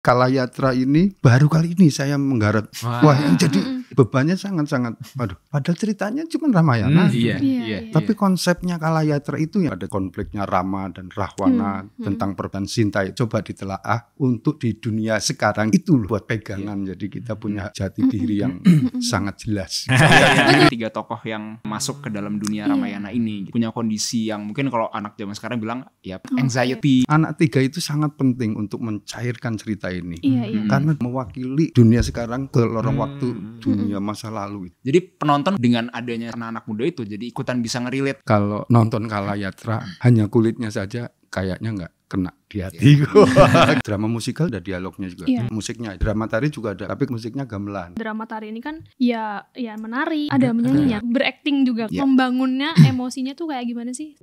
Kalayatra ini baru kali ini saya menggarap. Wah, yang jadi bebannya sangat-sangat. Waduh, padahal ceritanya cuma Ramayana. Iya. Tapi konsepnya Kalayatra itu yang ada konfliknya Rama dan Rahwana tentang perbedaan cinta. Coba ditelaah untuk di dunia sekarang itu loh buat pegangan. Jadi kita punya jati diri yang sangat jelas. Tiga tokoh yang masuk ke dalam dunia Ramayana ini punya kondisi yang mungkin kalau anak zaman sekarang bilang ya anxiety. Anak tiga itu sangat penting untuk mencairkan cerita ini. Iya. Karena mewakili dunia sekarang ke lorong waktu dunia masa lalu. Jadi penonton dengan adanya anak-anak muda itu jadi ikutan bisa ngerelate. Kalau nonton Kalayatra hanya kulitnya saja kayaknya nggak kena di hati. Drama musikal ada dialognya juga. Musiknya drama tari juga ada, tapi musiknya gamelan. Drama tari ini kan ya menari, ada menyanyinya, berakting juga. Membangunnya emosinya tuh kayak gimana sih?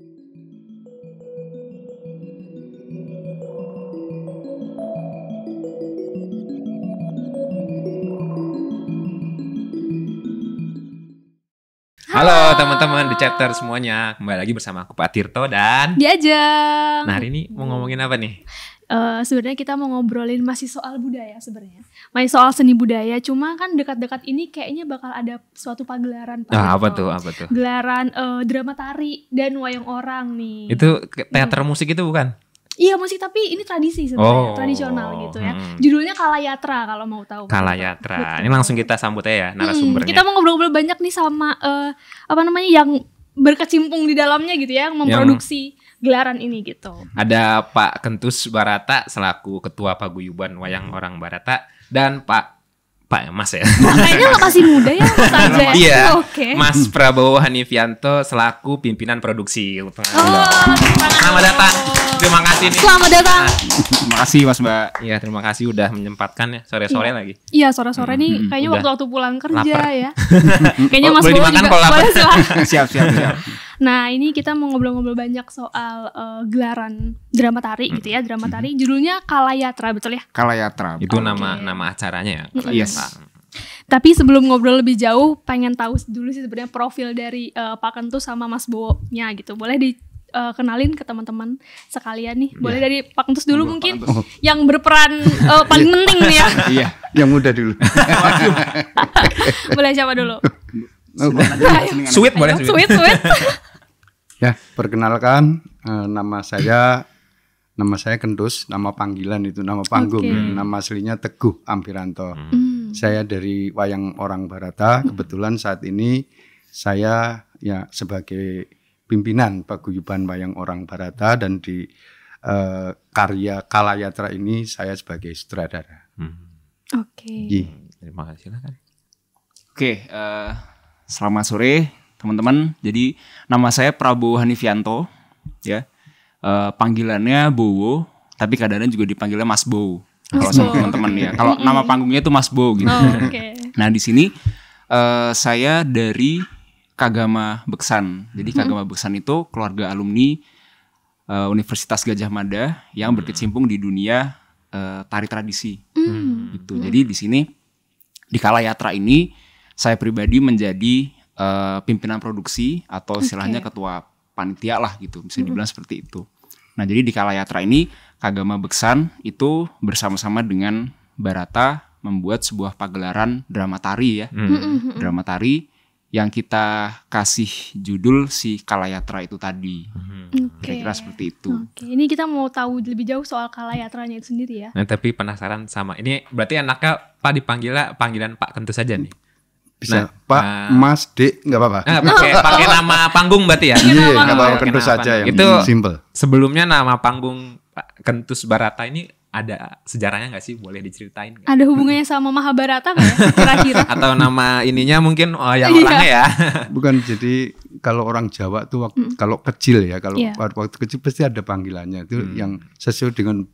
Halo teman-teman The Chapter semuanya, kembali lagi bersama aku Pak Tirto dan Diajeng. Nah hari ini mau ngomongin apa nih? Sebenarnya kita mau ngobrolin masih soal budaya sebenarnya, masih soal seni budaya. Cuma kan dekat-dekat ini kayaknya bakal ada suatu pagelaran. Apa tuh? Gelaran drama tari dan wayang orang nih. Itu teater musik itu bukan? Iya musik, tapi ini tradisi sebenarnya, tradisional gitu ya. Judulnya Kalayatra kalau mau tahu. Kalayatra. Ini langsung kita sambut aja ya narasumbernya. Kita mau ngobrol-ngobrol banyak nih sama yang berkecimpung di dalamnya gitu ya, yang memproduksi gelaran ini gitu. Ada Pak Kentus Barata selaku Ketua Paguyuban Wayang Orang Barata dan Pak Mas ya. Kayaknya lokasi muda ya Mas aja. Iya. Oke. Mas Prabowo Hanifianto selaku pimpinan produksi. Selamat datang. Terima kasih nih. Selamat datang. Terima kasih Mas Mbak. Iya, terima kasih udah menyempatkan ya sore-sore lagi. Iya, sore-sore nih kayaknya waktu-waktu pulang kerja lapar. ya. Kayaknya Mas boleh Bowo dimakan juga kalau lapar. Siap. Nah, ini kita mau ngobrol-ngobrol banyak soal gelaran drama tari gitu ya, drama tari. Judulnya Kalayatra, betul ya? Kalayatra. Itu nama acaranya ya. Yes. Tapi sebelum ngobrol lebih jauh, pengen tahu dulu sih sebenarnya profil dari Pak Kentus sama Mas Bowo-nya gitu. Boleh kenalin ke teman-teman sekalian nih. Boleh dari Pak Kentus dulu mungkin yang berperan paling penting nih ya. Iya. Yang muda dulu. Boleh siapa dulu? Sweet boleh. Sweet. Ya, perkenalkan nama saya Kentus, nama panggilan itu nama panggung, nama aslinya Teguh Ampiranto. Saya dari Wayang Orang Barata. Kebetulan saat ini saya ya sebagai pimpinan Paguyuban Wayang Orang Barata dan di karya Kalayatra ini saya sebagai sutradara. Oke. Terima kasih lah kan. Oke, selamat sore teman-teman. Jadi nama saya Prabowo Hanifianto ya. Panggilannya Bowo, tapi kadang-kadang juga dipanggilnya Mas Bowo. Kalau sama teman-teman ya. Kalau nama panggungnya itu Mas Bowo gitu. Nah, di sini saya dari Kagama Beksan. Jadi Kagama Beksan itu keluarga alumni Universitas Gadjah Mada yang berkecimpung di dunia tari tradisi. Gitu. Jadi di sini di Kalayatra ini saya pribadi menjadi pimpinan produksi atau istilahnya ketua panitia lah gitu, bisa dibilang seperti itu. Nah, jadi di Kalayatra ini Kagama Beksan itu bersama-sama dengan Barata membuat sebuah pagelaran drama tari ya. Drama tari yang kita kasih judul si Kalayatra itu tadi. Kira-kira seperti itu. Ini kita mau tahu lebih jauh soal Kalayatranya itu sendiri ya. Nah, tapi penasaran sama ini berarti anaknya Pak panggilan Pak Kentus saja nih. Bisa Pak, Mas, Dek, nggak apa-apa. Pakai nama panggung berarti ya? Iya, nggak apa-apa, Kentus saja yang itu simple. Sebelumnya nama panggung Pak Kentus Barata ini ada sejarahnya nggak sih? Boleh diceritain? Ada hubungannya sama Mahabharata nggak ya? Kira-kira? Atau nama ininya mungkin yang orangnya ya? Bukan, jadi kalau orang Jawa tuh kalau kecil ya, kalau waktu kecil pasti ada panggilannya itu yang sesuai dengan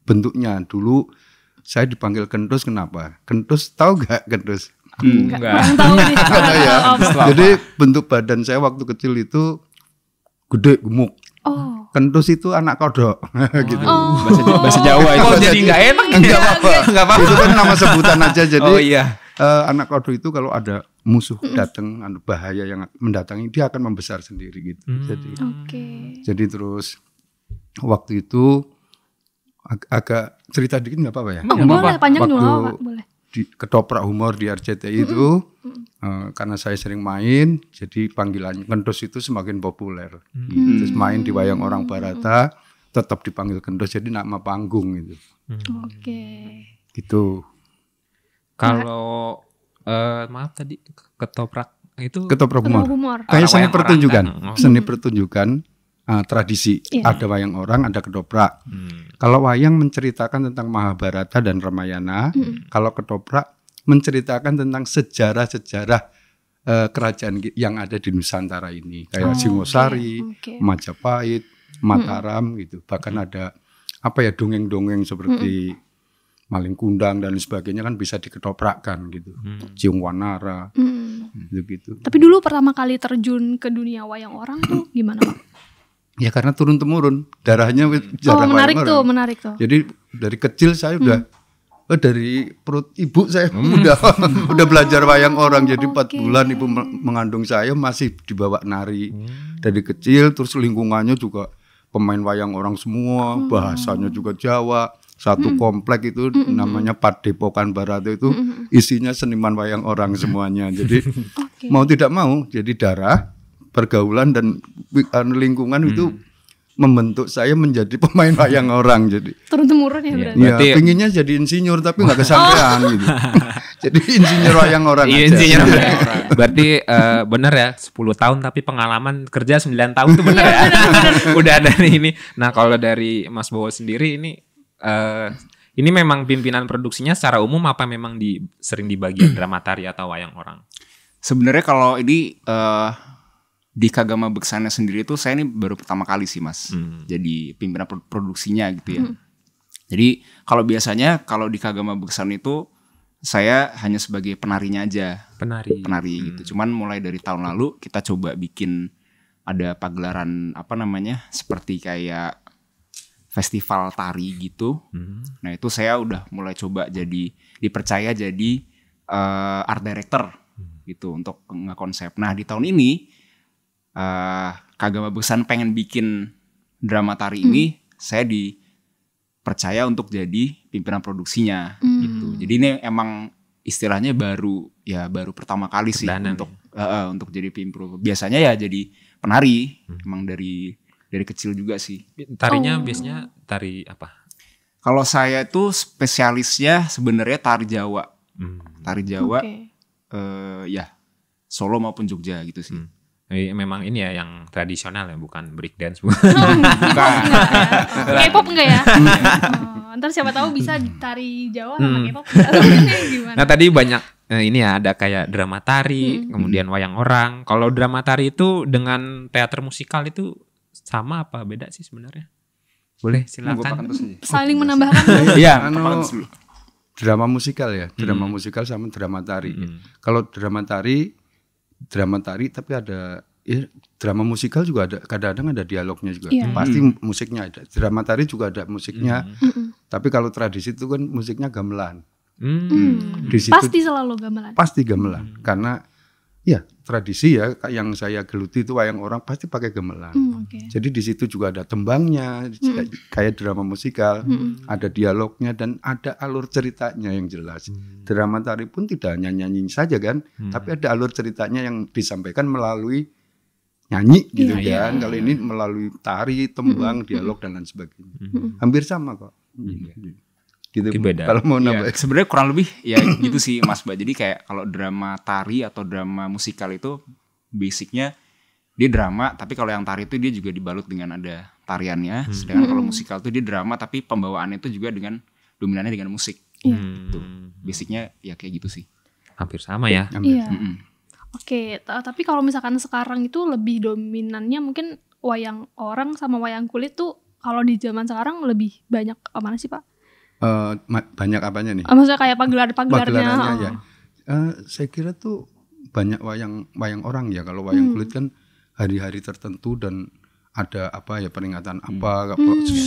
bentuknya. Dulu saya dipanggil Kentus, kenapa? Kentus, tahu nggak Kentus? Enggak. Tahu nih. Ya. Jadi bentuk badan saya waktu kecil itu gede, gemuk. Kentus itu anak kodok gitu. Bahasa Jawa itu. Kok jadi nggak enak? Enggak apa-apa. Itu kan nama sebutan aja. Jadi iya. Anak kodok itu kalau ada musuh datang, bahaya yang mendatangi, dia akan membesar sendiri gitu. Jadi terus waktu itu agak cerita dikit nggak apa-apa ya? Boleh, panjang juga nggak apa-apa, boleh. Di ketoprak humor di RCTI itu karena saya sering main, jadi panggilan Kendus itu semakin populer. Terus main di wayang orang Barata tetap dipanggil Kendus, jadi nama panggung itu. Oke. Gitu. Kalau maaf tadi ketoprak itu Ketoprak humor. Humor. Kayak seni Wayang pertunjukan, orang kan? seni pertunjukan tradisi. Iya. Ada wayang orang, ada ketoprak. Kalau wayang menceritakan tentang Mahabharata dan Ramayana, kalau ketoprak menceritakan tentang sejarah-sejarah kerajaan yang ada di Nusantara ini, kayak Singosari, oke. Majapahit, Mataram gitu. Bahkan ada dongeng-dongeng seperti Maling Kundang dan sebagainya kan bisa diketoprakkan gitu. Ciung Wanara gitu. Tapi dulu pertama kali terjun ke dunia wayang orang tuh gimana, Pak? Ya karena turun temurun darahnya darah menarik wayang tuh, orang. menarik tuh. Jadi dari kecil saya udah dari perut ibu saya udah belajar wayang orang. Jadi 4 bulan ibu mengandung saya masih dibawa nari dari kecil. Terus lingkungannya juga pemain wayang orang semua, bahasanya juga Jawa. Satu komplek itu namanya Padepokan Barat itu isinya seniman wayang orang semuanya. Jadi mau tidak mau jadi darah, pergaulan dan lingkungan itu membentuk saya menjadi pemain wayang orang. Jadi Turun temurun ya berarti. ya Berarti- pinginnya jadi insinyur tapi nggak kesampaian gitu. Jadi insinyur wayang orang Iya, aja. insinyur. Berarti bener ya 10 tahun tapi pengalaman kerja 9 tahun tuh bener ya. Udah ada ini. Nah, kalau dari Mas Bowo sendiri ini memang pimpinan produksinya secara umum apa memang sering di bagian drama tari atau wayang orang? Sebenarnya kalau ini di Kagama Beksana sendiri tuh saya ini baru pertama kali sih Mas. Jadi pimpinan produksinya gitu ya. Jadi kalau biasanya kalau di Kagama Beksana itu saya hanya sebagai penarinya aja. Penari gitu. Cuman mulai dari tahun lalu kita coba bikin ada pagelaran seperti kayak festival tari gitu. Nah itu saya udah mulai coba dipercaya jadi art director gitu untuk ngekonsep. Nah di tahun ini Kagama Beksana pengen bikin drama tari ini, saya dipercaya untuk jadi pimpinan produksinya gitu. Jadi ini emang istilahnya baru pertama kali sih untuk jadi pimpro. Biasanya ya jadi penari, emang dari kecil juga sih. Tarinya biasanya tari apa? Kalau saya itu spesialisnya sebenarnya tari Jawa. Tari Jawa ya Solo maupun Jogja gitu sih. Memang ini ya yang tradisional ya, bukan break dance. K-pop enggak ya? Ntar siapa tahu bisa tari Jawa sama K-pop. Gimana? Nah tadi banyak ini ya, ada kayak drama tari, kemudian wayang orang. Kalau drama tari itu dengan teater musikal itu sama apa beda sih sebenarnya? Boleh silakan. Saling menambahkan. Iya, Drama musikal ya, drama musikal sama drama tari. Kalau drama tari tapi ada drama musikal juga ada, kadang-kadang ada dialognya juga. Pasti musiknya ada. Drama tari juga ada musiknya. Tapi kalau tradisi itu kan musiknya gamelan. Di situ Pasti selalu gamelan. pasti gamelan karena ya tradisi ya yang saya geluti itu wayang orang pasti pakai gamelan. Jadi di situ juga ada tembangnya kayak drama musikal, ada dialognya dan ada alur ceritanya yang jelas. Drama tari pun tidak hanya nyanyi saja kan, tapi ada alur ceritanya yang disampaikan melalui nyanyi gitu kan. Kalau ini melalui tari, tembang, dialog dan lain sebagainya. Hampir sama kok. Gitu. Beda. Kalau mau nambah sebenarnya kurang lebih ya gitu sih Mas Mbak. Jadi kayak kalau drama tari atau drama musikal itu basicnya dia drama, tapi kalau yang tari itu dia juga dibalut dengan ada tariannya. Sedangkan kalau musikal itu dia drama tapi pembawaannya itu juga dengan dominannya dengan musik. Gitu. Basicnya ya kayak gitu sih. Hampir sama ya. Iya. Oke, tapi kalau misalkan sekarang itu lebih dominannya mungkin wayang orang sama wayang kulit tuh kalau di zaman sekarang lebih banyak mana sih Pak? banyak apanya nih? Maksudnya kayak pagelarannya. Ya. Saya kira tuh banyak wayang orang ya. Kalau wayang kulit kan hari-hari tertentu dan ada peringatan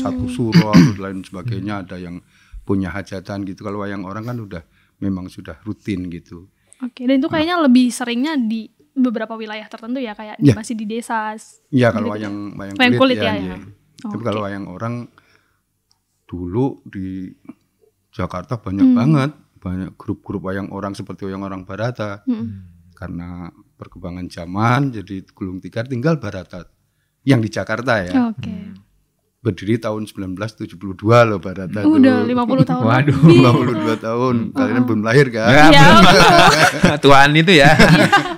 satu suro dan lain sebagainya. Ada yang punya hajatan gitu. Kalau wayang orang kan memang sudah rutin gitu. Oke, dan itu kayaknya lebih seringnya di beberapa wilayah tertentu ya, kayak masih di desa. Iya, kalau wayang kulit ya. Tapi kalau wayang orang dulu di Jakarta banyak banget, banyak grup-grup wayang orang seperti wayang orang Barata. Karena perkembangan zaman, jadi Gulung Tikar tinggal Barata yang di Jakarta ya. Oke. Berdiri tahun 1972 loh Barata tuh. Udah 50 tahun. Waduh. lebih. 52 tahun. Kalian belum lahir kan? Iya, Tuan itu ya.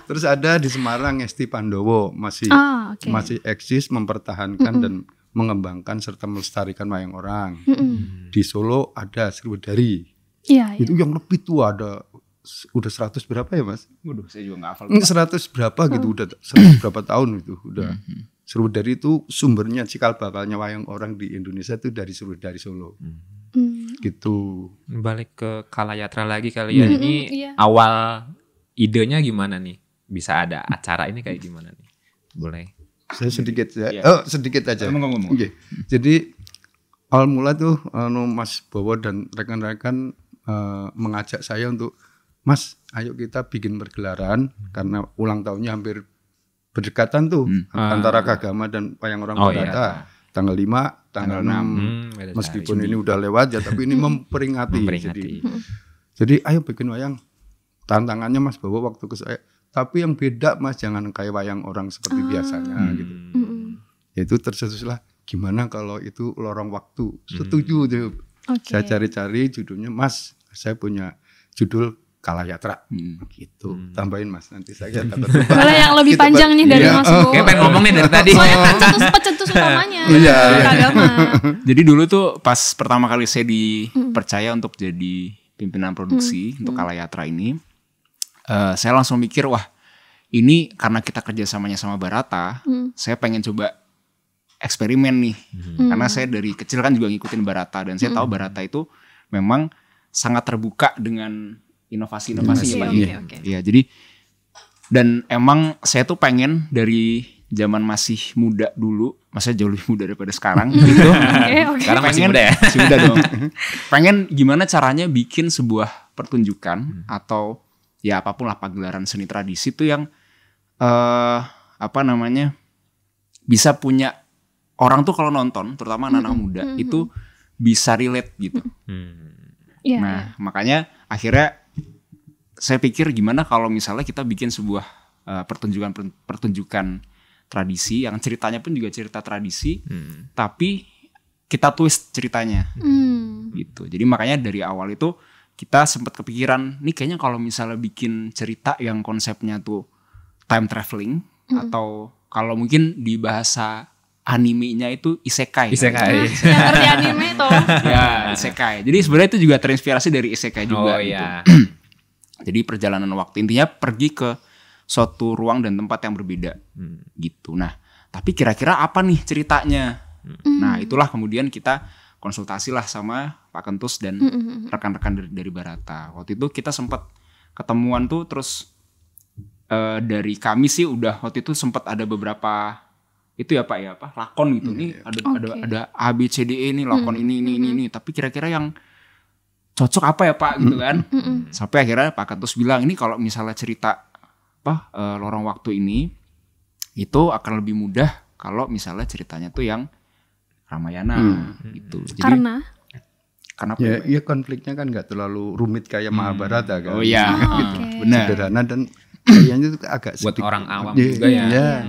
Terus ada di Semarang Ngesti Pandowo masih oke. masih eksis mempertahankan dan mengembangkan serta melestarikan wayang orang. Di Solo ada Sriwedari. Iya, iya. Itu yang lebih tua, ada udah 100 berapa ya Mas? Waduh, saya juga nggak hafal. 100 berapa gitu, udah 100 berapa tahun itu udah. Sriwedari itu sumbernya cikal bakalnya wayang orang di Indonesia itu dari Sriwedari Solo. Gitu. Balik ke Kalayatra lagi kali ya. Ini iya. awal idenya gimana nih? Bisa ada acara ini kayak gimana nih? Boleh. Saya sedikit ya. Iya. Sedikit aja. Ngomong. Oke. Jadi awal mula tuh Mas Bowo dan rekan-rekan mengajak saya untuk Mas, ayo kita bikin pergelaran karena ulang tahunnya hampir berdekatan tuh antara Kagama dan wayang orang Barata. Tanggal 5, tanggal 6. Meskipun ini udah lewat ya, tapi ini memperingati. Jadi ayo bikin wayang. Tantangannya Mas Bowo waktu ke saya, tapi yang beda Mas, jangan kayak wayang orang seperti biasanya gitu. Yaitu tercetuslah gimana kalau itu lorong waktu. Setuju tuh. Saya cari-cari judulnya, Mas, saya punya judul Kalayatra gitu. Tambahin Mas, nanti saya takut lupa. Boleh yang lebih panjang nih dari Mas Bowo. Kayak pengen ngomong nih dari tadi. Soalnya pencetus utamanya. Iya. Agama. Jadi dulu tuh pas pertama kali saya dipercaya untuk jadi pimpinan produksi untuk Kalayatra ini, saya langsung mikir, wah ini karena kita kerjasamanya sama Barata, saya pengen coba eksperimen nih. Karena saya dari kecil kan juga ngikutin Barata, dan saya tahu Barata itu memang sangat terbuka dengan inovasi-inovasi ya Pak. Iya, jadi dan emang saya tuh pengen dari zaman masih muda dulu, masa jauh lebih muda daripada sekarang gitu. Sekarang masih muda ya? Masih muda dong. Pengen gimana caranya bikin sebuah pertunjukan atau ya apapun lah pagelaran seni tradisi tuh yang bisa punya orang tuh kalau nonton, terutama anak-anak muda itu bisa relate gitu. Nah, makanya akhirnya saya pikir gimana kalau misalnya kita bikin sebuah pertunjukan tradisi yang ceritanya pun juga cerita tradisi, tapi kita twist ceritanya, gitu. Jadi makanya dari awal itu kita sempat kepikiran, nih kayaknya kalau misalnya bikin cerita yang konsepnya tuh time traveling atau kalau mungkin di bahasa animenya itu isekai. Yang ngerti anime tuh. Ya, isekai. Jadi sebenarnya itu juga terinspirasi dari isekai juga. Oh iya. Gitu. Jadi perjalanan waktu, intinya pergi ke suatu ruang dan tempat yang berbeda, gitu. Nah, tapi kira-kira apa nih ceritanya? Nah, itulah kemudian kita konsultasi lah sama Pak Kentus dan rekan-rekan dari Barata. Waktu itu kita sempat ketemuan tuh, terus dari kami sih udah waktu itu sempat ada beberapa itu ya Pak ya, lakon gitu nih, ada A B C D E nih lakon ini, tapi kira-kira yang cocok apa ya Pak gitu kan. Sampai akhirnya Pak Kentus bilang, ini kalau misalnya cerita lorong waktu ini itu akan lebih mudah kalau misalnya ceritanya tuh yang Ramayana gitu. Jadi, karena ya konfliknya kan nggak terlalu rumit kayak Mahabharata kan. Oh iya, benar. Sederhana dan kayaknya itu agak buat sedikit, orang awam juga ya.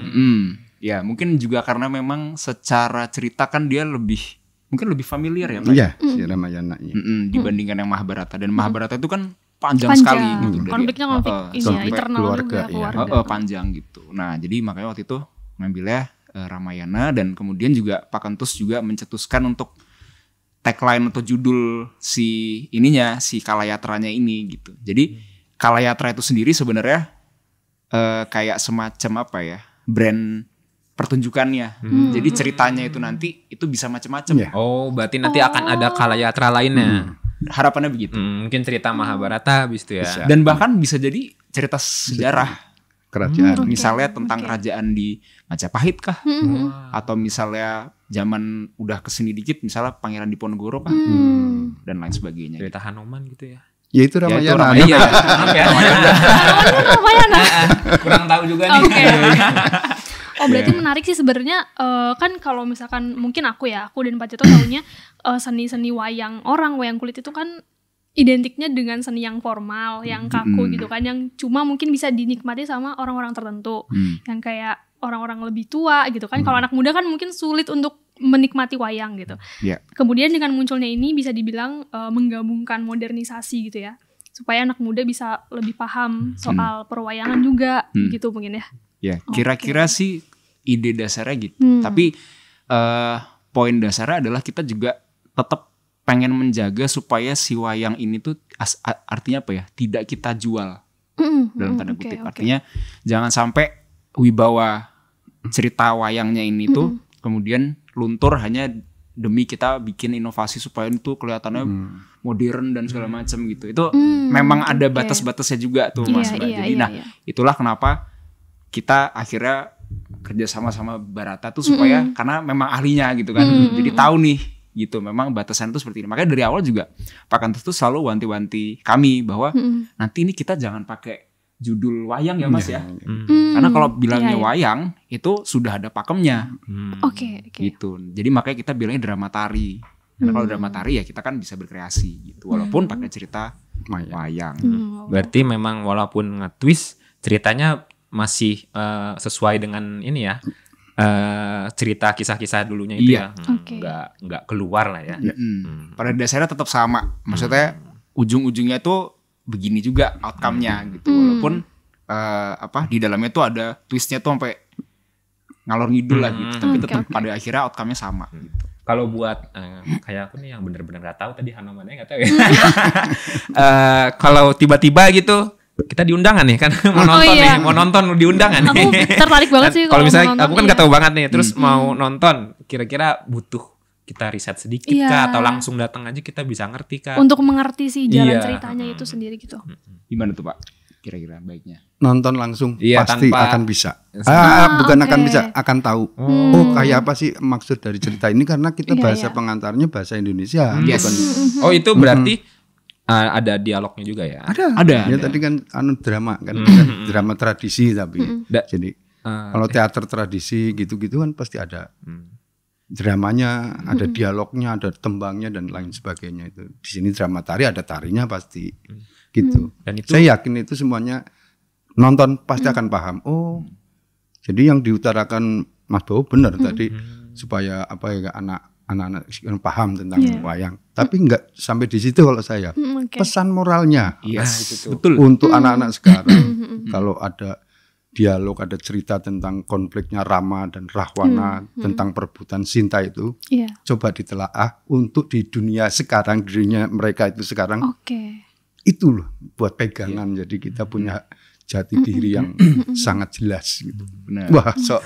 Ya mungkin juga karena memang secara cerita kan dia mungkin lebih familiar ya Pak. Iya, si Ramayana dibandingkan yang Mahabharata, dan Mahabharata itu kan panjang sekali gitu. Konfliknya konflik internal keluarga, keluarga. Panjang gitu. Nah, jadi makanya waktu itu ngambilnya Ramayana, dan kemudian juga Pak Kentus juga mencetuskan untuk tagline atau judul si Kalayatranya ini gitu. Jadi Kalayatra itu sendiri sebenarnya kayak semacam brand pertunjukannya. Jadi ceritanya itu nanti itu bisa macam-macam. Oh, berarti nanti akan ada Kalayatra lainnya. Harapannya begitu. Mungkin cerita Mahabharata habis itu ya. Bisa. Dan bahkan bisa jadi cerita sejarah kerajaan. Misalnya tentang kerajaan di Majapahit kah? Atau misalnya zaman udah kesini dikit, misalnya Pangeran Diponegoro kah? Dan lain sebagainya. Cerita Hanuman gitu ya. Ya itu Ramayana. Iya. Ramayana. Kurang tahu juga nih. Oh berarti menarik sih sebenarnya. Kan kalau misalkan mungkin aku dan Pak Cito tahunya seni-seni wayang kulit itu kan identiknya dengan seni yang formal, yang kaku gitu kan, yang cuma mungkin bisa dinikmati sama orang-orang tertentu, yang kayak orang-orang lebih tua gitu kan. Kalau anak muda kan mungkin sulit untuk menikmati wayang gitu. Kemudian dengan munculnya ini bisa dibilang menggabungkan modernisasi gitu ya, supaya anak muda bisa lebih paham soal perwayangan juga gitu mungkin ya. Ya, kira-kira sih ide dasarnya gitu. Tapi poin dasarnya adalah kita juga tetap pengen menjaga supaya si wayang ini tuh artinya apa ya? Tidak kita jual dalam tanda kutip. Artinya jangan sampai wibawa cerita wayangnya ini tuh kemudian luntur hanya demi kita bikin inovasi supaya itu kelihatannya modern dan segala macam gitu. Itu memang ada batas-batasnya juga tuh Mas Mbak. Jadi itulah kenapa kita akhirnya kerja sama Barata tuh supaya karena memang ahlinya gitu kan. Jadi tahu nih gitu, memang batasan itu seperti ini. Makanya dari awal juga Pak Kantus tuh selalu wanti-wanti kami bahwa nanti ini kita jangan pakai judul wayang ya Mas ya. Karena kalau bilangnya wayang itu sudah ada pakemnya. Gitu. Jadi makanya kita bilangnya drama tari. Karena kalau drama tari ya kita kan bisa berkreasi gitu. Walaupun pakai cerita wayang. Berarti memang walaupun nge-twist ceritanya masih sesuai dengan ini ya. Cerita kisah-kisah dulunya itu ya. Nggak keluar lah ya. Pada dasarnya tetap sama. Maksudnya ujung-ujungnya tuh begini juga outcome-nya gitu. Walaupun di dalamnya tuh ada twist-nya tuh sampai ngalor ngidul lah gitu. Tapi tetap pada akhirnya outcome-nya sama gitu. Kalau buat kayak aku nih yang bener-bener nggak tahu tadi namanya nggak tahu ya. Kalau tiba-tiba gitu kita diundangan nih kan mau nonton di undangan. Aku tertarik banget sih kalau misalnya aku kan nggak tahu banget nih, terus mau nonton, kira-kira butuh kita riset sedikit kah atau langsung datang aja kita bisa ngerti kah? Untuk mengerti sih jalan ceritanya itu sendiri gitu. Gimana tuh Pak? Kira-kira baiknya nonton langsung pasti akan bisa. Akan bisa, akan tahu. Oh kayak apa sih maksud dari cerita ini, karena kita bahasa pengantarnya bahasa Indonesia. Bukan. Oh itu berarti ada dialognya juga ya? Ada. Ya tadi kan drama kan, drama tradisi tapi. Jadi kalau teater tradisi gitu-gitu kan pasti ada dramanya, ada dialognya, ada tembangnya dan lain sebagainya itu. Di sini drama tari ada tarinya pasti. Gitu. Dan itu, saya yakin itu semuanya nonton pasti akan paham. Oh. Jadi yang diutarakan Mas Bowo benar tadi supaya anak-anak paham tentang wayang. Tapi enggak sampai di situ kalau saya. Pesan moralnya. Betul. Untuk anak-anak sekarang kalau ada dialog, ada cerita tentang konfliknya Rama dan Rahwana, tentang perebutan Sinta itu, coba ditelaah untuk di dunia sekarang, dirinya mereka itu sekarang. Itu loh buat pegangan. Jadi kita punya jati diri yang sangat jelas gitu. Wah, betul,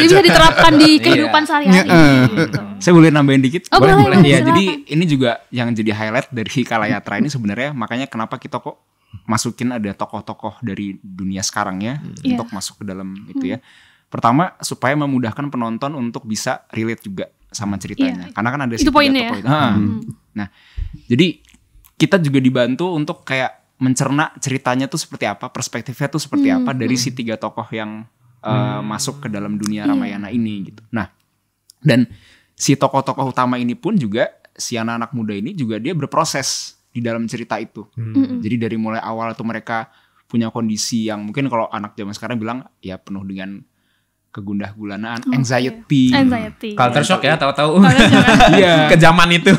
bisa diterapkan di kehidupan sehari-hari. Gitu. Saya boleh nambahin dikit? Boleh. Ya, jadi ini juga yang jadi highlight dari Kalayatra ini sebenarnya, makanya kenapa kita kok masukin ada tokoh-tokoh dari dunia sekarang ya untuk masuk ke dalam itu ya. Pertama supaya memudahkan penonton untuk bisa relate juga sama ceritanya. Karena kan ada itu poinnya ya. Nah, jadi kita juga dibantu untuk kayak mencerna ceritanya tuh seperti apa, perspektifnya tuh seperti apa dari si 3 tokoh yang masuk ke dalam dunia Ramayana ini gitu. Nah, dan si tokoh-tokoh utama ini pun juga si anak-anak muda ini juga dia berproses di dalam cerita itu. Jadi dari mulai awal tuh mereka punya kondisi yang mungkin kalau anak zaman sekarang bilang ya penuh dengan kegundah gulanaan, anxiety. Culture shock ya, tahu-tahu. Ke zaman itu.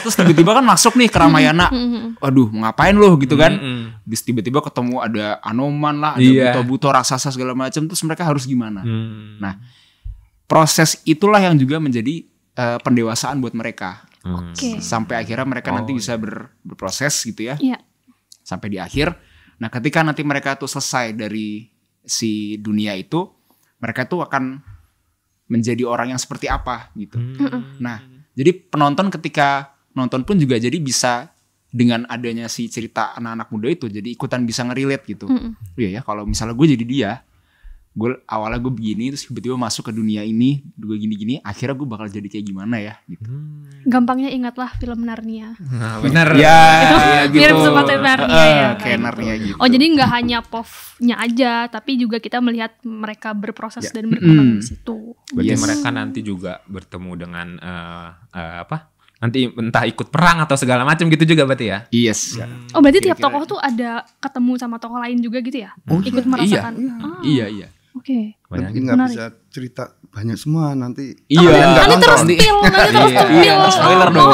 Terus tiba-tiba kan masuk nih ke Ramayana. Waduh, mau ngapain lo gitu kan? Terus tiba-tiba ketemu ada Anoman lah, ada buto-buto raksasa segala macam, terus mereka harus gimana? Nah, proses itulah yang juga menjadi pendewasaan buat mereka. Sampai akhirnya mereka nanti bisa berproses gitu ya. Sampai di akhir. Nah, ketika nanti mereka tuh selesai dari si dunia itu, mereka tuh akan menjadi orang yang seperti apa gitu. Nah, jadi penonton ketika nonton pun juga jadi bisa dengan adanya si cerita anak-anak muda itu jadi ikutan bisa ngerelate gitu. Iya ya, kalau misalnya gue jadi dia, awalnya gue begini terus tiba-tiba masuk ke dunia ini, gue gini-gini, akhirnya gue bakal jadi kayak gimana ya gitu. Gampangnya ingatlah film Narnia. Nah, benar. Ya, Itu gitu. mirip seperti Narnia ya. Kayak Narnia gitu. Oh jadi nggak hanya POV-nya aja, tapi juga kita melihat mereka berproses dan berkembang di situ. Berarti mereka nanti juga bertemu dengan nanti entah ikut perang atau segala macam gitu juga berarti ya. Yes. Oh berarti tiap tokoh tuh ada ketemu sama tokoh lain juga gitu ya? Ikut merasakan. Iya. Oke. Nanti nggak bisa cerita banyak semua nanti. Iya. Nanti terus spill. Spoiler dong.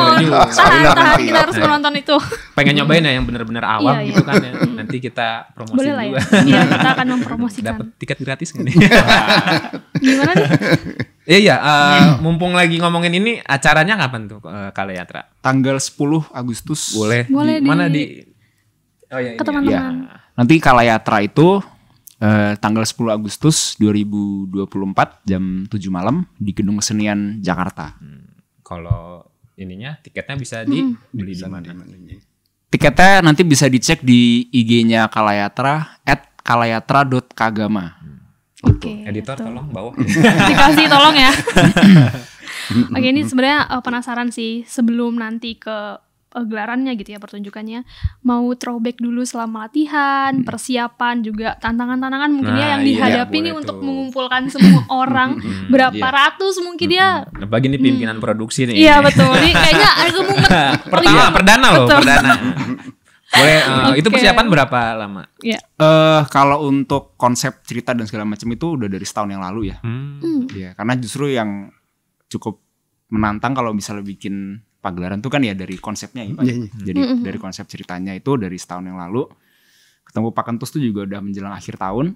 Tahan, kita harus menonton itu. Pengen nyobain ya yang benar-benar awam Iya, gitu kan ya. Nanti kita promosi Boleh lah juga. ya. Iya, kita akan mempromosikan. Dapat tiket gratis nggak nih? Gimana nih? Iya, mumpung lagi ngomongin ini, acaranya kapan tuh Kalayatra? Tanggal 10 Agustus. Boleh Boleh mana di- di Oh iya, Ke teman-teman. Nanti Kalayatra itu tanggal 10 Agustus 2024 jam 7 malam di Gedung Kesenian Jakarta. Kalau ininya tiketnya bisa dibeli di mana? Tiketnya nanti bisa dicek di IG-nya Kalayatra @kalayatra.kagama. Oke. Editor gitu. tolong bawah. Dikasih tolong ya. Oke, ini sebenarnya penasaran sih sebelum nanti ke gelarannya gitu ya, pertunjukannya. Mau throwback dulu selama latihan, persiapan juga tantangan-tantangan mungkin ya yang iya, dihadapi nih boleh untuk tuh. mengumpulkan semua orang berapa iya. ratus mungkin ya. Bagi ini pimpinan produksi nih. Iya betul. Ini kayaknya agak mumet. Perdana loh, Betul. perdana. Boleh itu Oke. persiapan berapa lama? Iya. Kalau untuk konsep cerita dan segala macam itu udah dari setahun yang lalu ya. Iya, karena justru yang cukup menantang kalau misalnya bikin pagelaran tuh kan ya dari konsepnya ya, Pak. Jadi dari konsep ceritanya itu dari setahun yang lalu. Ketemu Pak Kentus tuh juga udah menjelang akhir tahun.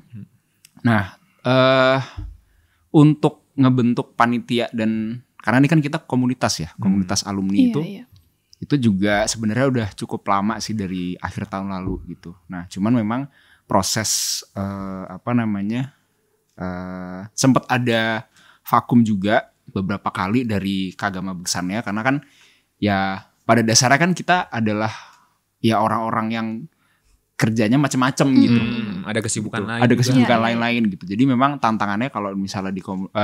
Nah, untuk ngebentuk panitia dan karena ini kan kita komunitas ya, komunitas alumni itu. Iya. Itu juga sebenarnya udah cukup lama sih dari akhir tahun lalu gitu. Nah, cuman memang proses sempat ada vakum juga beberapa kali dari Kagama Beksannya karena kan ya pada dasarnya kan kita adalah ya orang-orang yang kerjanya macam-macam gitu. Ada kesibukan lain. Ada kesibukan Iya. lain-lain gitu. Jadi memang tantangannya kalau misalnya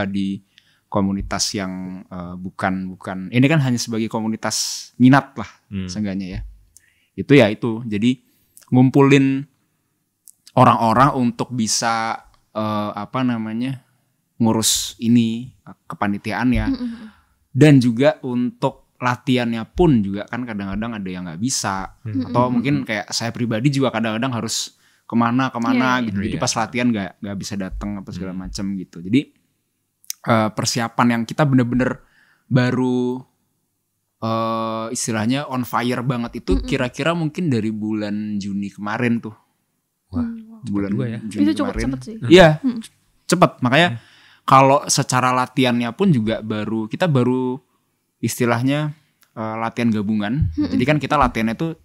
di komunitas yang bukan ini kan hanya sebagai komunitas minat lah seenggaknya ya. Itu jadi ngumpulin orang-orang untuk bisa ngurus ini kepanitiaan ya. Dan juga untuk latihannya pun juga kan kadang-kadang ada yang nggak bisa atau mungkin kayak saya pribadi juga kadang-kadang harus kemana Iya. gitu. Jadi pas latihan nggak bisa datang apa segala macam gitu. Jadi persiapan yang kita bener-bener baru istilahnya on fire banget itu kira-kira mungkin dari bulan Juni kemarin tuh. Wah, bulan juga ya. Juni Itu cukup kemarin. cepet sih. Iya, cepet. Makanya kalau secara latihannya pun juga kita baru istilahnya latihan gabungan. Jadi kan kita latihannya tuh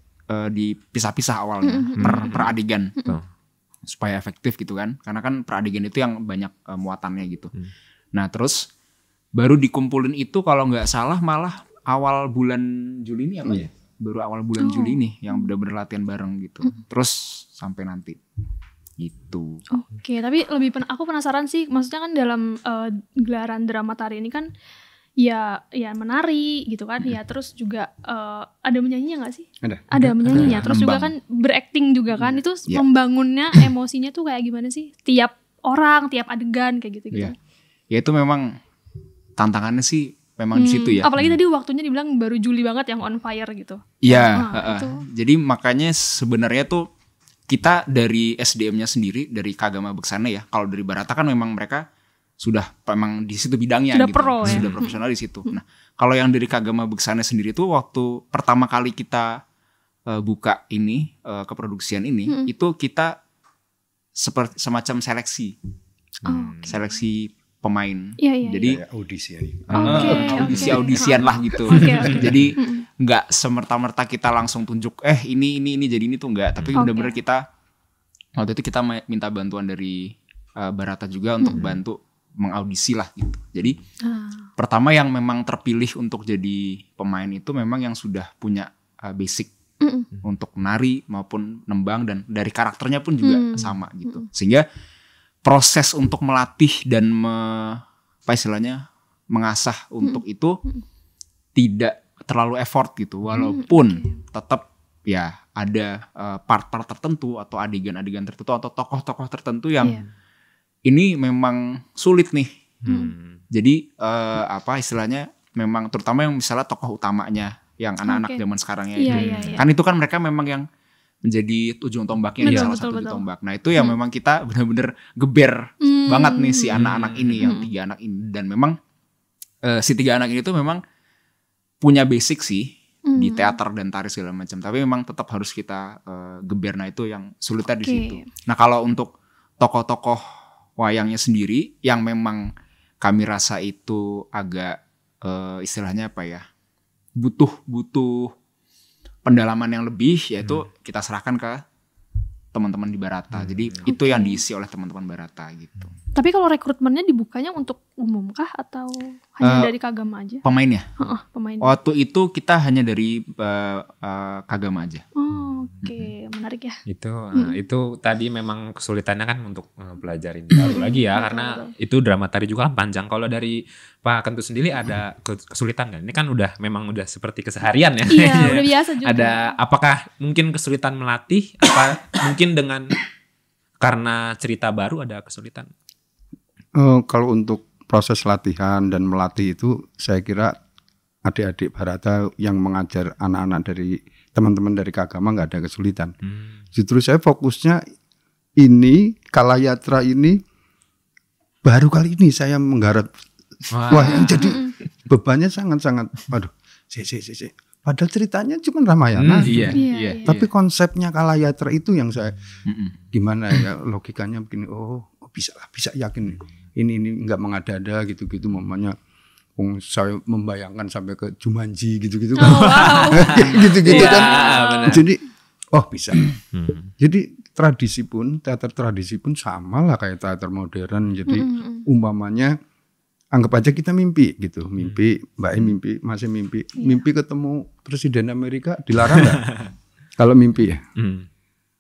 dipisah-pisah awalnya per adegan. Supaya efektif gitu kan. Karena kan per adegan itu yang banyak muatannya gitu. Nah terus baru dikumpulin itu kalau nggak salah malah awal bulan Juli ini apa ya? Baru awal bulan Juli nih yang benar-benar latihan bareng gitu. Terus sampai nanti gitu. Oke, tapi aku penasaran sih, maksudnya kan dalam gelaran drama tari ini kan ya menari gitu kan, ya terus juga ada menyanyinya nggak sih? Ada menyanyinya, terus juga kan berakting juga kan, itu membangunnya emosinya tuh kayak gimana sih? Tiap orang, tiap adegan kayak gitu-gitu. Ya itu memang tantangannya sih memang di situ ya. Apalagi tadi waktunya dibilang baru Juli banget yang on fire gitu. Iya, itu. jadi makanya sebenarnya tuh kita dari SDM-nya sendiri dari Kagama Beksana ya. Kalau dari Barata kan memang mereka sudah memang di situ bidangnya Sudah gitu. pro ya. Sudah profesional di situ. Nah, kalau yang dari Kagama Beksana sendiri tuh waktu pertama kali kita buka ini keproduksian ini itu kita seperti semacam seleksi. Seleksi pemain. Iya. Jadi audisi ini. audisian lah gitu. Oke. Jadi nggak semerta-merta kita langsung tunjuk ini jadi ini tuh nggak. Tapi benar-benar kita waktu itu kita minta bantuan dari Barata juga untuk bantu mengaudisi lah gitu. Jadi pertama yang memang terpilih untuk jadi pemain itu memang yang sudah punya basic untuk nari maupun nembang dan dari karakternya pun juga sama gitu. Sehingga proses untuk melatih dan apa istilahnya mengasah untuk itu tidak terlalu effort gitu, walaupun tetap ya ada part-part tertentu atau adegan-adegan tertentu atau tokoh-tokoh tertentu yang ini memang sulit nih. Jadi apa istilahnya memang terutama yang misalnya tokoh utamanya yang anak-anak zaman sekarangnya itu. Kan itu kan mereka memang yang menjadi ujung tombaknya, salah satu tombak. Nah itu yang memang kita benar-benar geber banget nih si anak-anak ini, yang 3 anak ini. Dan memang si 3 anak ini tuh memang punya basic sih di teater dan tari segala macam. Tapi memang tetap harus kita geber. Nah itu yang sulitnya di situ. Nah kalau untuk tokoh-tokoh wayangnya sendiri yang memang kami rasa itu agak istilahnya apa ya, butuh pendalaman yang lebih, yaitu kita serahkan ke teman-teman di Barata. Jadi itu yang diisi oleh teman-teman Barata gitu. Tapi kalau rekrutmennya dibukanya untuk umum kah atau hanya dari Kagama aja? Pemainnya? Pemainnya. Waktu itu kita hanya dari Kagama aja. Oke, menarik ya. Itu tadi memang kesulitannya kan untuk pelajarin baru lagi ya, karena itu drama tari juga kan panjang. Kalau dari Pak Kentut sendiri ada kesulitan nggak? Ini kan memang udah seperti keseharian ya. Iya, udah biasa juga. Ada apakah mungkin kesulitan melatih? Apa mungkin karena cerita baru ada kesulitan? Kalau untuk proses latihan dan melatih itu, saya kira adik-adik Barata yang mengajar anak-anak dari teman-teman dari Kagama nggak ada kesulitan. Justru saya fokusnya ini Kalayatra ini baru kali ini saya menggarap. Wah, yang jadi bebannya sangat-sangat. Waduh, padahal ceritanya cuma Ramayana. Iya. Tapi konsepnya Kalayatra itu yang saya gimana ya, logikanya begini. Oh bisa yakin ini nggak mengada-ada gitu-gitu, mamanya. Saya membayangkan sampai ke Jumanji gitu-gitu kan. Gitu-gitu kan. Benar. Jadi bisa. Jadi teater tradisi pun sama lah kayak teater modern. Jadi umpamanya anggap aja kita mimpi gitu. Mimpi, Mbak mimpi, masih mimpi. Mimpi ketemu Presiden Amerika dilarang enggak? Kalau mimpi ya.